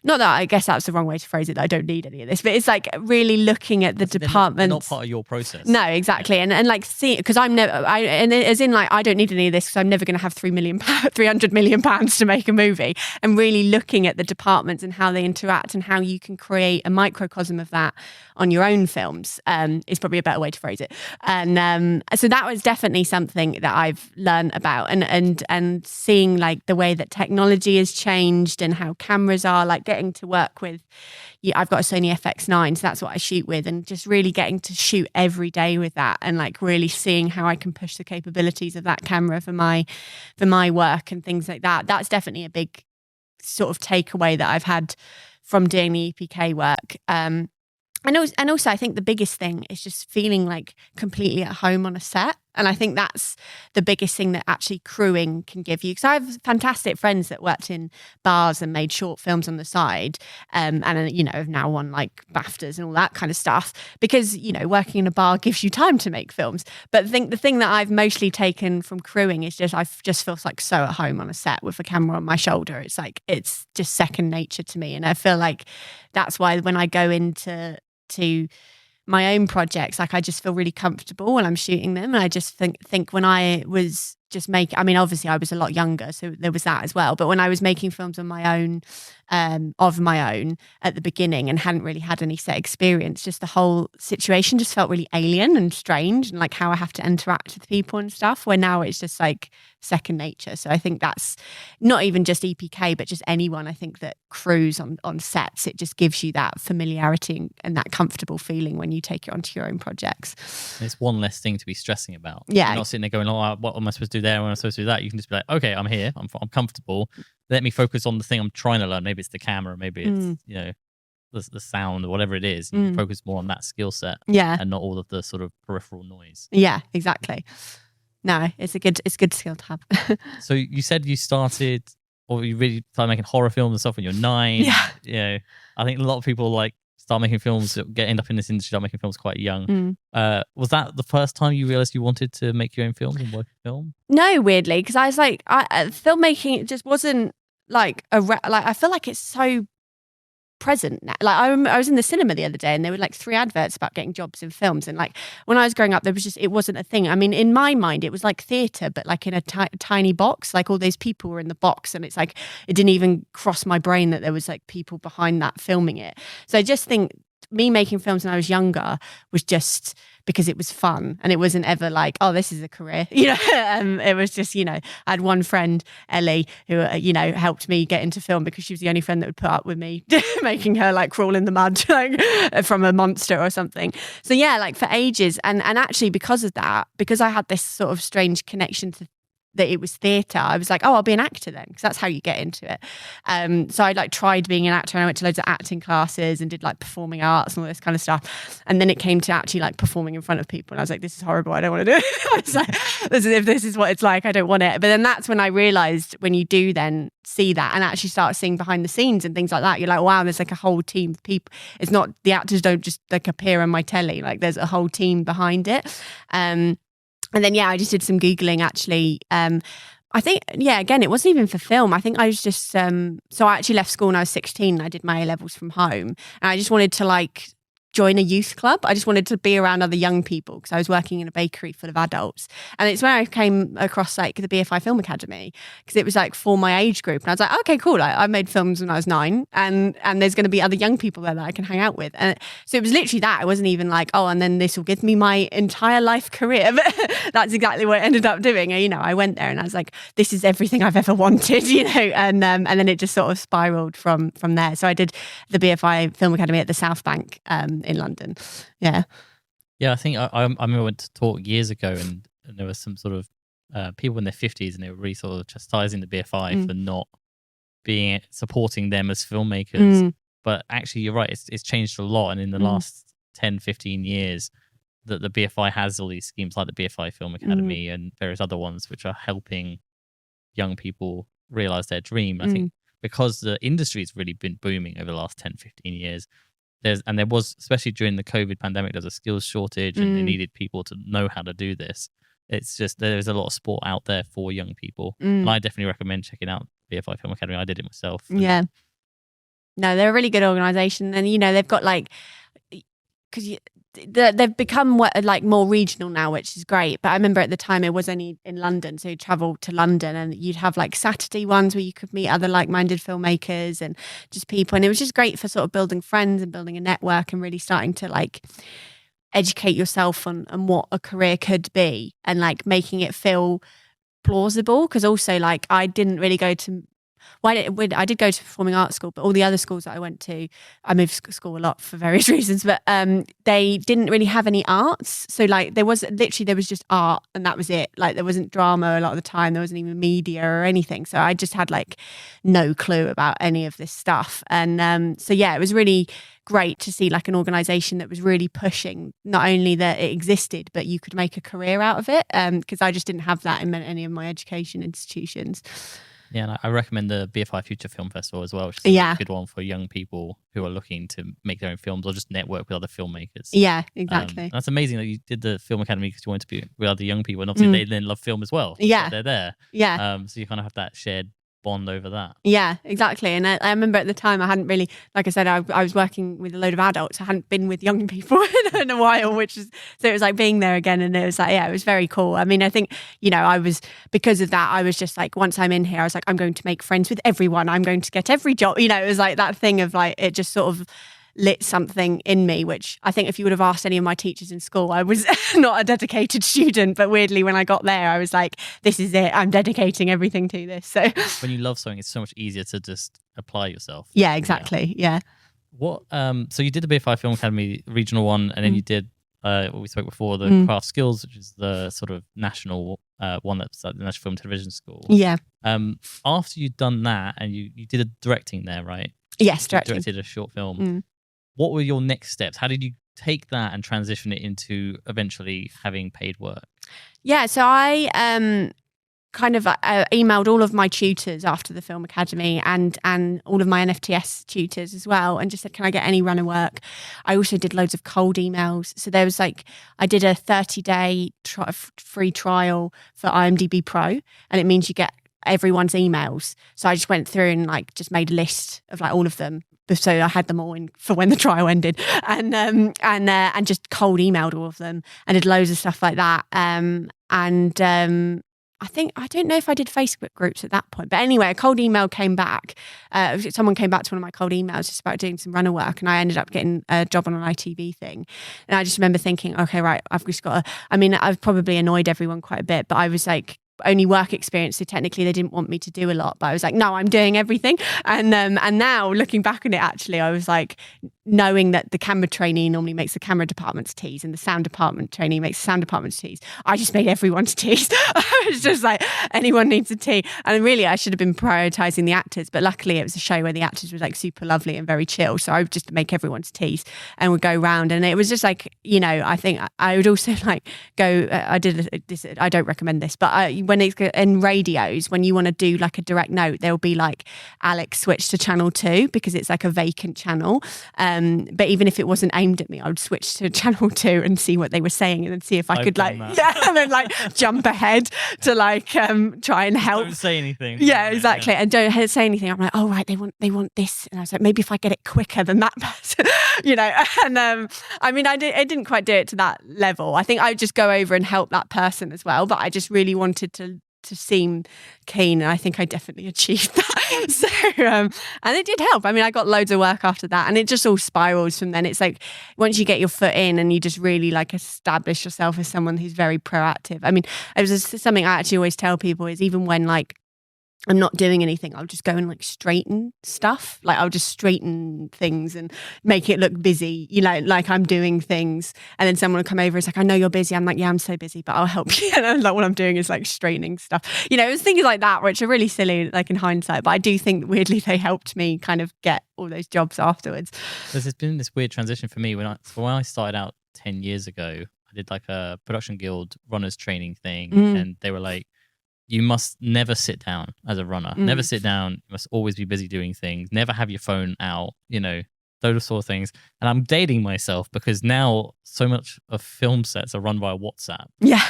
Speaker 1: not that, I guess that's the wrong way to phrase it, that I don't need any of this, but it's like really looking at the department.
Speaker 3: They're not part of your process.
Speaker 1: No, exactly. And like, see, because I'm never, and as in like, I don't need any of this because I'm never going to have £300 million to make a movie. And really looking at the departments and how they interact and how you can create a microcosm of that on your own films is probably a better way to phrase it. And so that was definitely something that I've learned about, and seeing like the way that technology has changed and how cameras are, like getting to work with, I've got a Sony FX9, so that's what I shoot with, and just really getting to shoot every day with that, and like really seeing how I can push the capabilities of that camera for my work and things like that. That's definitely a big sort of takeaway that I've had from doing the EPK work. And also, I think the biggest thing is just feeling like completely at home on a set. And I think that's the biggest thing that actually crewing can give you. Because I have fantastic friends that worked in bars and made short films on the side, and you know, have now won like BAFTAs and all that kind of stuff. Because, you know, working in a bar gives you time to make films. But I think the thing that I've mostly taken from crewing is just, I just feel like so at home on a set with a camera on my shoulder. It's like, it's just second nature to me. And I feel like that's why when I go into my own projects, like I just feel really comfortable when I'm shooting them. And I just think when I was just making, I mean, obviously I was a lot younger, so there was that as well. But when I was making films on my own, of my own at the beginning, and hadn't really had any set experience, just the whole situation just felt really alien and strange, and like how I have to interact with people and stuff, where now it's just like second nature. So I think that's not even just EPK, but just anyone, I think, that crews on sets, it just gives you that familiarity and that comfortable feeling when you take it onto your own projects.
Speaker 3: It's one less thing to be stressing about.
Speaker 1: Yeah.
Speaker 3: You're not sitting there going, oh, what am I supposed to do there? When am I supposed to do that? You can just be like, okay, I'm here. I'm comfortable. Let me focus on the thing I'm trying to learn. Maybe it's the camera. Maybe it's, you know, the sound or whatever it is. You focus more on that skill set, and not all of the sort of peripheral noise.
Speaker 1: Yeah, exactly. No, it's a good skill to have.
Speaker 3: So you said you started, or you really started making horror films and stuff when you're 9.
Speaker 1: Yeah.
Speaker 3: You know, I think a lot of people like start making films, end up in this industry, start making films quite young. Was that the first time you realized you wanted to make your own films and work in film?
Speaker 1: No, weirdly, because I was like, filmmaking just wasn't like I feel like it's so present now. Like I was in the cinema the other day, and there were like 3 adverts about getting jobs in films, and like when I was growing up, there was just, it wasn't a thing. I mean, in my mind, it was like theatre, but like in a tiny box. Like all those people were in the box, and it's like it didn't even cross my brain that there was like people behind that filming it. So I just think me making films when I was younger was just because it was fun, and it wasn't ever like, oh, this is a career, you know. It was just, you know, I had one friend, Ellie, who you know, helped me get into film because she was the only friend that would put up with me making her like crawl in the mud like from a monster or something. So yeah, like for ages, and actually because of that, because I had this sort of strange connection to that it was theatre, I was like, oh, I'll be an actor then, because that's how you get into it. So I like tried being an actor, and I went to loads of acting classes and did like performing arts and all this kind of stuff. And then it came to actually like performing in front of people, and I was like, this is horrible, I don't want to do it. I was like, if this is what it's like, I don't want it. But then that's when I realised, when you do then see that and actually start seeing behind the scenes and things like that, you're like, wow, there's like a whole team of people. It's not, the actors don't just like appear on my telly, like there's a whole team behind it. And then, yeah, I just did some Googling actually. I think, yeah, again, it wasn't even for film. I think I was just, so I actually left school when I was 16 and I did my A-levels from home. And I just wanted to like join a youth club. I just wanted to be around other young people because I was working in a bakery full of adults. And it's when I came across like the BFI Film Academy, because it was like for my age group. And I was like, okay, cool. I made films when I was 9 and there's going to be other young people there that I can hang out with. And so it was literally that. It wasn't even like, oh, and then this will give me my entire life career. But that's exactly what I ended up doing. You know, I went there and I was like, this is everything I've ever wanted, you know, and then it just sort of spiraled from there. So I did the BFI Film Academy at the South Bank in London. Yeah.
Speaker 3: Yeah, I think I remember I went to talk years ago and there was some sort of people in their 50s and they were really sort of chastising the BFI for not supporting them as filmmakers. But actually, you're right, it's changed a lot. And in the last 10, 15 years, that the BFI has all these schemes like the BFI Film Academy and various other ones which are helping young people realize their dream. I think because the industry's really been booming over the last 10, 15 years, there was, especially during the COVID pandemic, there's a skills shortage and they needed people to know how to do this. It's just, there's a lot of sport out there for young people. And I definitely recommend checking out BFI Film Academy. I did it myself.
Speaker 1: Yeah. No, they're a really good organisation. And, you know, they've got like, because they've become like more regional now, which is great. But I remember at the time it was only in London, so you'd travel to London and you'd have like Saturday ones where you could meet other like-minded filmmakers and just people, and it was just great for sort of building friends and building a network and really starting to like educate yourself on what a career could be and like making it feel plausible. Because also like I didn't really go to I did go to performing arts school, but all the other schools that I went to, I moved school a lot for various reasons, but they didn't really have any arts. So like there was just art and that was it. Like there wasn't drama a lot of the time. There wasn't even media or anything. So I just had like no clue about any of this stuff. And so yeah, it was really great to see like an organisation that was really pushing not only that it existed, but you could make a career out of it. Because I just didn't have that in any of my education institutions.
Speaker 3: Yeah, and I recommend the BFI Future Film Festival as well, which is a good one for young people who are looking to make their own films or just network with other filmmakers.
Speaker 1: Yeah, exactly.
Speaker 3: That's amazing that you did the Film Academy because you wanted to be with other young people, and obviously they then love film as well.
Speaker 1: Yeah.
Speaker 3: So they're there.
Speaker 1: Yeah.
Speaker 3: So you kind of have that shared bond over that.
Speaker 1: Yeah, exactly. And I remember at the time I hadn't really, like I said, I was working with a load of adults. I hadn't been with young people in a while, so it was like being there again. And it was like, yeah, it was very cool. I mean, I think, you know, because of that, I was just like, once I'm in here, I was like, I'm going to make friends with everyone. I'm going to get every job. You know, it was like that thing of like, it just sort of lit something in me, which I think if you would have asked any of my teachers in school, I was not a dedicated student, but weirdly when I got there I was like, this is it, I'm dedicating everything to this. So
Speaker 3: when you love something, it's so much easier to just apply yourself.
Speaker 1: Yeah, exactly. Yeah.
Speaker 3: What so you did the BFI Film Academy regional one, and then you did what we spoke before, the Craft Skills, which is the sort of national one that's at the National Film Television School.
Speaker 1: Yeah.
Speaker 3: After you'd done that and you did a directing there, right?
Speaker 1: Yes, directing.
Speaker 3: You directed a short film. What were your next steps? How did you take that and transition it into eventually having paid work? Yeah,
Speaker 1: so I kind of emailed all of my tutors after the Film Academy and all of my NFTS tutors as well, and just said, can I get any runner work? I also did loads of cold emails. So there was like, I did a 30-day free trial for IMDb Pro, and it means you get everyone's emails. So I just went through and like just made a list of like all of them. So I had them all in for when the trial ended, and just cold emailed all of them and did loads of stuff like that. I don't know if I did Facebook groups at that point, but anyway, a cold email came back. Someone came back to one of my cold emails just about doing some runner work, and I ended up getting a job on an ITV thing. And I just remember thinking, okay, right, I've just got to, I mean, I've probably annoyed everyone quite a bit, but I was like, only work experience, so technically they didn't want me to do a lot, but I was like, no, I'm doing everything. And now looking back on it, actually, I was like, knowing that the camera trainee normally makes the camera department's teas and the sound department trainee makes the sound department's teas, I just made everyone's teas. I was just like, anyone needs a tea. And really I should have been prioritizing the actors, but luckily it was a show where the actors were like super lovely and very chill, so I would just make everyone's teas and would go round. And it was just like, you know, I think I would also like go, I did this, I don't recommend this, but when it's in radios, when you want to do like a direct note, there'll be like, Alex switch to channel 2 because it's like a vacant channel. But even if it wasn't aimed at me, I would switch to channel 2 and see what they were saying, and then see if I could like, and then like jump ahead to like try and help.
Speaker 3: Don't say anything.
Speaker 1: Yeah, exactly. And don't say anything. I'm like, oh right, they want this, and I was like, maybe if I get it quicker than that person, And I mean, I didn't quite do it to that level. I think I would just go over and help that person as well. But I just really wanted to seem keen, and I think I definitely achieved that. So and it did help. I mean, I got loads of work after that, and it just all spirals from then. It's like once you get your foot in and you just really like establish yourself as someone who's very proactive. I mean, it was something I actually always tell people is, even when like I'm not doing anything, I'll just go and like straighten stuff. Like I'll just straighten things and make it look busy, like I'm doing things. And then someone will come over and it's like, I know you're busy. I'm like, yeah, I'm so busy, but I'll help you. And like what I'm doing is like straightening stuff. It was things like that, which are really silly, like in hindsight. But I do think weirdly they helped me kind of get all those jobs afterwards.
Speaker 3: There's been this weird transition for me when I started out 10 years ago. I did like a production guild runners training thing, and they were like, you must never sit down as a runner. Never sit down. You must always be busy doing things. Never have your phone out, those sort of things. And I'm dating myself because now so much of film sets are run via WhatsApp.
Speaker 1: Yeah.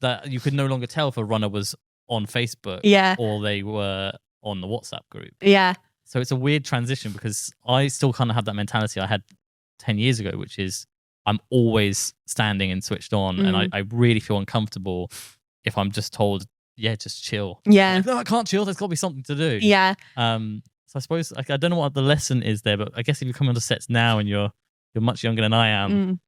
Speaker 3: That you could no longer tell if a runner was on Facebook or they were on the WhatsApp group.
Speaker 1: Yeah.
Speaker 3: So it's a weird transition because I still kind of have that mentality I had 10 years ago, which is I'm always standing and switched on. And I really feel uncomfortable if I'm just told, just chill.
Speaker 1: Yeah.
Speaker 3: Like, no, I can't chill. There's got to be something to do.
Speaker 1: Yeah.
Speaker 3: So I suppose I don't know what the lesson is there, but I guess if you come onto sets now and you're much younger than I am,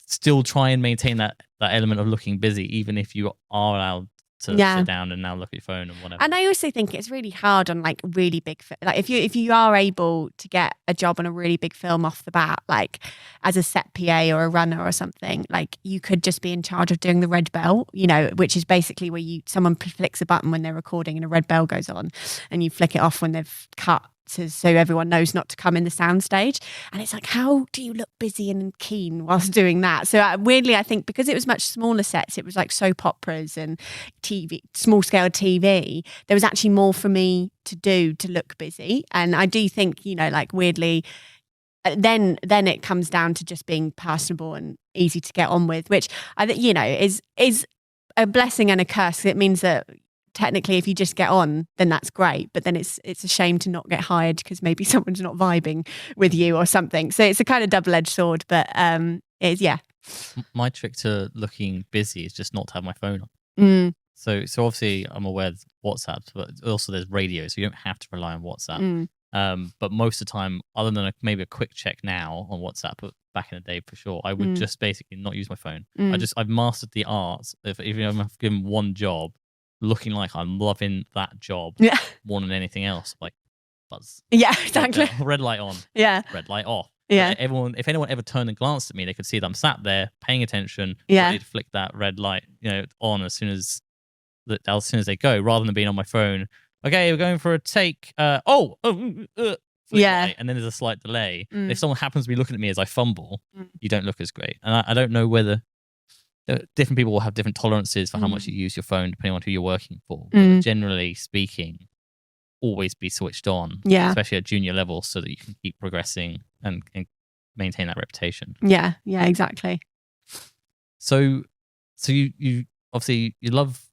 Speaker 3: still try and maintain that element of looking busy, even if you are allowed to sit down and now look at your phone and whatever.
Speaker 1: And I also think it's really hard on like really big, like if you are able to get a job on a really big film off the bat, like as a set PA or a runner or something, like you could just be in charge of doing the red bell, which is basically where someone flicks a button when they're recording and a red bell goes on, and you flick it off when they've cut. So everyone knows not to come in the soundstage. And it's like, how do you look busy and keen whilst doing that? So weirdly, I think because it was much smaller sets, it was like soap operas and TV, small scale TV, there was actually more for me to do to look busy. And I do think, like weirdly, then it comes down to just being personable and easy to get on with, which I think, is a blessing and a curse. It means that technically if you just get on, then that's great, but then it's a shame to not get hired because maybe someone's not vibing with you or something. So it's a kind of double-edged sword, but my
Speaker 3: trick to looking busy is just not to have my phone on. So obviously I'm aware of WhatsApp, but also there's radio, so you don't have to rely on WhatsApp. But most of the time, other than maybe a quick check now on WhatsApp, but back in the day for sure, I would just basically not use my phone. I've mastered the art. If I'm given one job, looking like I'm loving that job more than anything else, like buzz.
Speaker 1: Yeah, exactly.
Speaker 3: Red light on.
Speaker 1: Yeah.
Speaker 3: Red light off.
Speaker 1: Yeah.
Speaker 3: If anyone ever turned and glanced at me, they could see that I'm sat there paying attention, ready to flick that red light, on as soon as they go, rather than being on my phone. Okay, we're going for a take. Light, and then there's a slight delay. If someone happens to be looking at me as I fumble, you don't look as great. And I don't know whether different people will have different tolerances for how much you use your phone depending on who you're working for. But generally speaking, always be switched on, especially at junior level, so that you can keep progressing and maintain that reputation.
Speaker 1: Yeah, exactly.
Speaker 3: So you obviously you love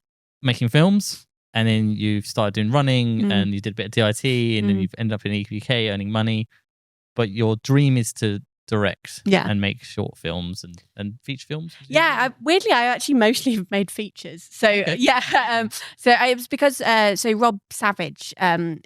Speaker 3: making films, and then you've started doing running, and you did a bit of DIT, and then you've ended up in EPK earning money. But your dream is to direct and make short films and feature films.
Speaker 1: Weirdly I actually mostly have made features, so so it was because so Rob Savage,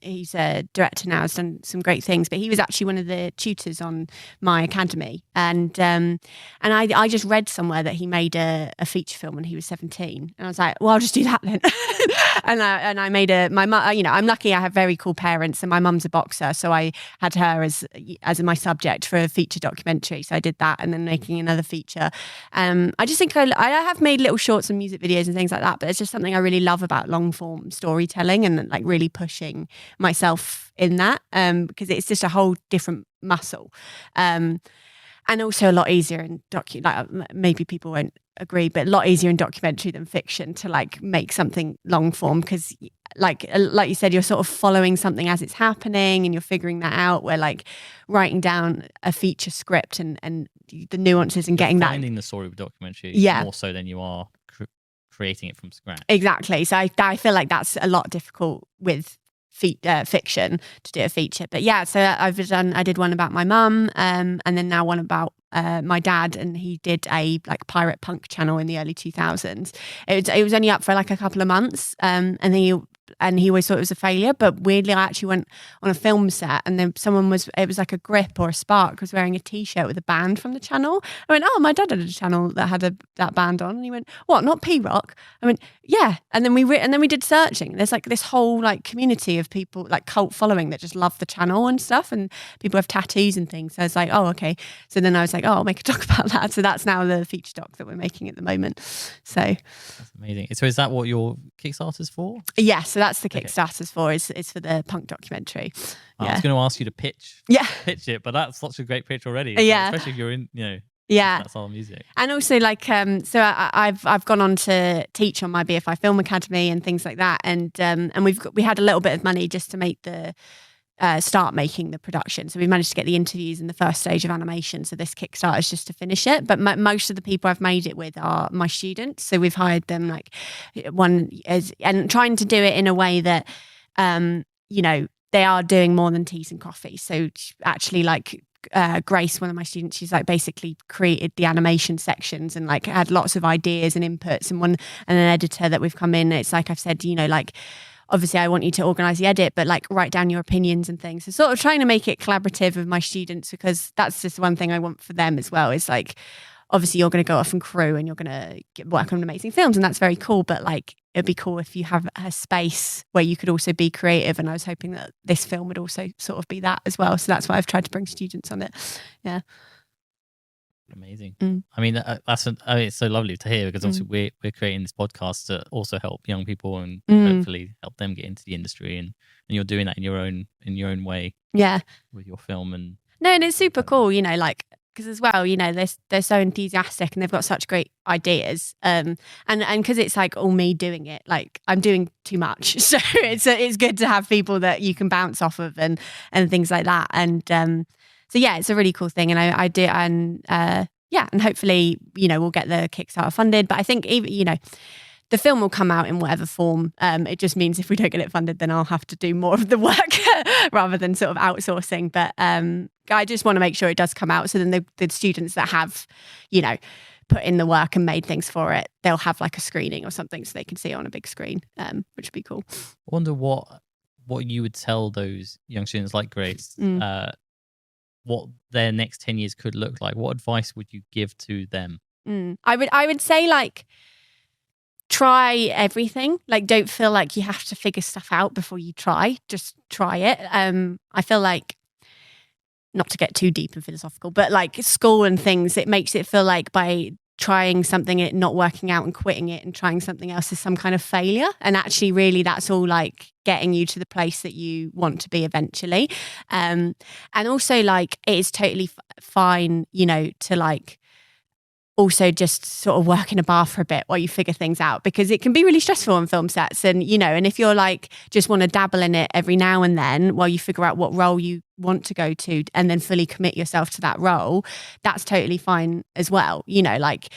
Speaker 1: he's a director now, has done some great things, but he was actually one of the tutors on my academy, and I just read somewhere that he made a feature film when he was 17, and I was like, well, I'll just do that then. and I made my mum, I'm lucky I have very cool parents, and my mum's a boxer, so I had her as my subject for a feature documentary, so I did that, and then making another feature. I just think I have made little shorts and music videos and things like that, but it's just something I really love about long form storytelling, and like really pushing myself in that, because it's just a whole different muscle. And also a lot easier in maybe people won't agree, but a lot easier in documentary than fiction to like make something long form, because like you said, you're sort of following something as it's happening and you're figuring that out, where like writing down a feature script and the nuances and getting
Speaker 3: finding the story of a documentary more so than you are creating it from scratch.
Speaker 1: Exactly. So I feel like that's a lot difficult with fiction to do a feature. But yeah, so I did one about my mum, and then now one about my dad, and he did a like pirate punk channel in the early 2000s. It was only up for like a couple of months, and he always thought it was a failure. But weirdly, I actually went on a film set, and then it was like a Grip or a Spark was wearing a t-shirt with a band from the channel. I went, oh, my dad had a channel that had that band on, and he went, what, not P-Rock? I went, yeah. And then we did searching. There's like this whole like community of people, like cult following, that just love the channel and stuff, and people have tattoos and things. So I was like, oh, okay. So then I was like, oh, I'll make a doc about that. So that's now the feature doc that we're making at the moment. So
Speaker 3: that's amazing. So is that what your Kickstarter's for?
Speaker 1: Yeah, so that's the Kickstarter's for. It's for the punk documentary.
Speaker 3: I was going to ask you to pitch it, but that's such a great pitch already.
Speaker 1: Yeah,
Speaker 3: especially if you're in, that style of music.
Speaker 1: And also like so I've gone on to teach on my BFI Film Academy and things like that, and we had a little bit of money just to make the start making the production. So we managed to get the interviews in the first stage of animation. So this Kickstarter is just to finish it. But most of the people I've made it with are my students. So we've hired them like and trying to do it in a way that, they are doing more than teas and coffee. So actually like Grace, one of my students, she's like basically created the animation sections and like had lots of ideas and inputs, and an editor that we've come in. It's like I've said, like, obviously I want you to organise the edit, but like write down your opinions and things. So sort of trying to make it collaborative with my students, because that's just one thing I want for them as well. Is like, obviously you're going to go off and crew and you're going to work on amazing films, and that's very cool. But like, it'd be cool if you have a space where you could also be creative. And I was hoping that this film would also sort of be that as well. So that's why I've tried to bring students on it. Yeah.
Speaker 3: Amazing. I mean, it's so lovely to hear, because obviously we're creating this podcast to also help young people and hopefully help them get into the industry, and you're doing that in your own way. Yeah. With your film and
Speaker 1: it's super cool, like, because as well, they're so enthusiastic and they've got such great ideas, and because it's like all me doing it, like I'm doing too much, so it's good to have people that you can bounce off of and things like that, and so yeah, it's a really cool thing, and I do, and and hopefully we'll get the Kickstarter funded. But I think even the film will come out in whatever form. It just means if we don't get it funded, then I'll have to do more of the work rather than sort of outsourcing. But I just want to make sure it does come out, so then the students that have put in the work and made things for it, they'll have like a screening or something so they can see it on a big screen, which would be cool.
Speaker 3: I wonder what you would tell those young students like Grace, what their next 10 years could look like. What advice would you give to them?
Speaker 1: I would say, like, try everything. Like, don't feel like you have to figure stuff out before you try. Just try it. I feel like, not to get too deep and philosophical, but like school and things, it makes it feel like by trying something, it not working out and quitting it and trying something else is some kind of failure. And actually, really, that's all like getting you to the place that you want to be eventually. And also, like, it is totally fine, to like also just sort of work in a bar for a bit while you figure things out, because it can be really stressful on film sets. And, and if you're like, just want to dabble in it every now and then while you figure out what role you want to go to and then fully commit yourself to that role, that's totally fine as well, like,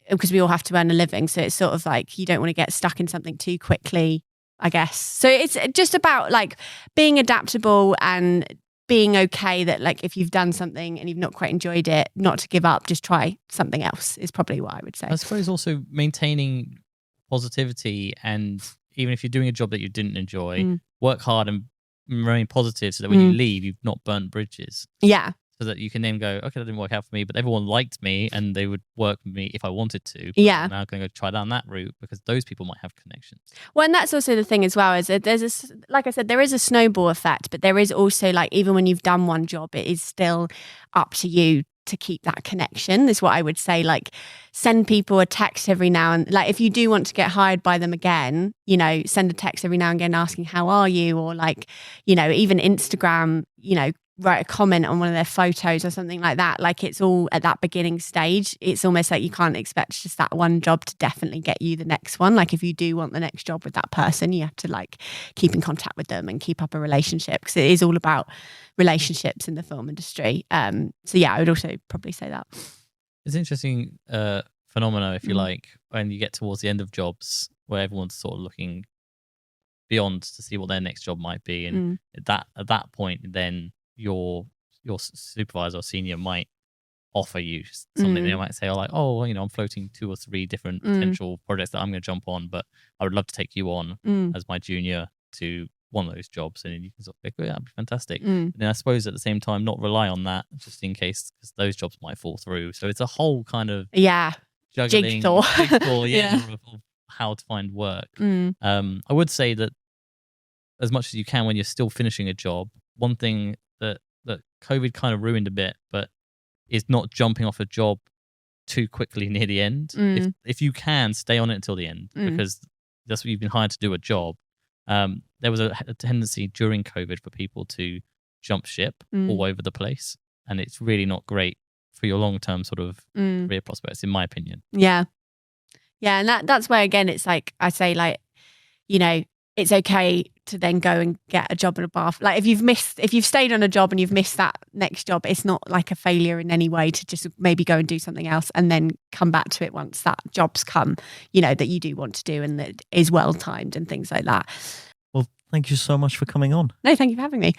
Speaker 1: because we all have to earn a living. So it's sort of like, you don't want to get stuck in something too quickly, I guess. So it's just about like being adaptable and being okay that, like, if you've done something and you've not quite enjoyed it, not to give up, just try something else is probably what I would say.
Speaker 3: I suppose also maintaining positivity, and even if you're doing a job that you didn't enjoy, work hard and remain positive so that when you leave, you've not burnt bridges.
Speaker 1: Yeah.
Speaker 3: So that you can then go, okay, that didn't work out for me, but everyone liked me and they would work with me if I wanted to.
Speaker 1: Yeah.
Speaker 3: I'm now going to go try down that route because those people might have connections.
Speaker 1: Well, and that's also the thing as well, is that like I said, there is a snowball effect, but there is also, like, even when you've done one job, it is still up to you to keep that connection, is what I would say. Like, send people a text every now and, like, if you do want to get hired by them again, send a text every now and again asking how are you, or like, even Instagram, write a comment on one of their photos or something like that. Like it's all at that beginning stage. It's almost like you can't expect just that one job to definitely get you the next one. Like if you do want the next job with that person, you have to like keep in contact with them and keep up a relationship, because it is all about relationships in the film industry. So yeah, I would also probably say that.
Speaker 3: It's interesting phenomena, if you like, when you get towards the end of jobs where everyone's sort of looking beyond to see what their next job might be, and at that point, then your supervisor or senior might offer you something. They might say, like, oh, I'm floating 2 or 3 different potential projects that I'm going to jump on, but I would love to take you on as my junior to one of those jobs. And you can sort of think, oh, yeah, that'd be fantastic. And then I suppose at the same time, not rely on that just in case, because those jobs might fall through. So it's a whole kind of juggling
Speaker 1: jigsaw
Speaker 3: of how to find work. I would say that as much as you can when you're still finishing a job, one thing that COVID kind of ruined a bit, but is not jumping off a job too quickly near the end. If you can, stay on it until the end, because that's what you've been hired to do, a job. There was a tendency during COVID for people to jump ship all over the place, and it's really not great for your long-term sort of career prospects, in my opinion.
Speaker 1: Yeah, and that's where, again, it's like I say, like, it's okay to then go and get a job in a bath. Like if you've stayed on a job and you've missed that next job, it's not like a failure in any way to just maybe go and do something else and then come back to it once that job's come, that you do want to do and that is well timed and things like that.
Speaker 2: Well, thank you so much for coming on.
Speaker 1: No, thank you for having me.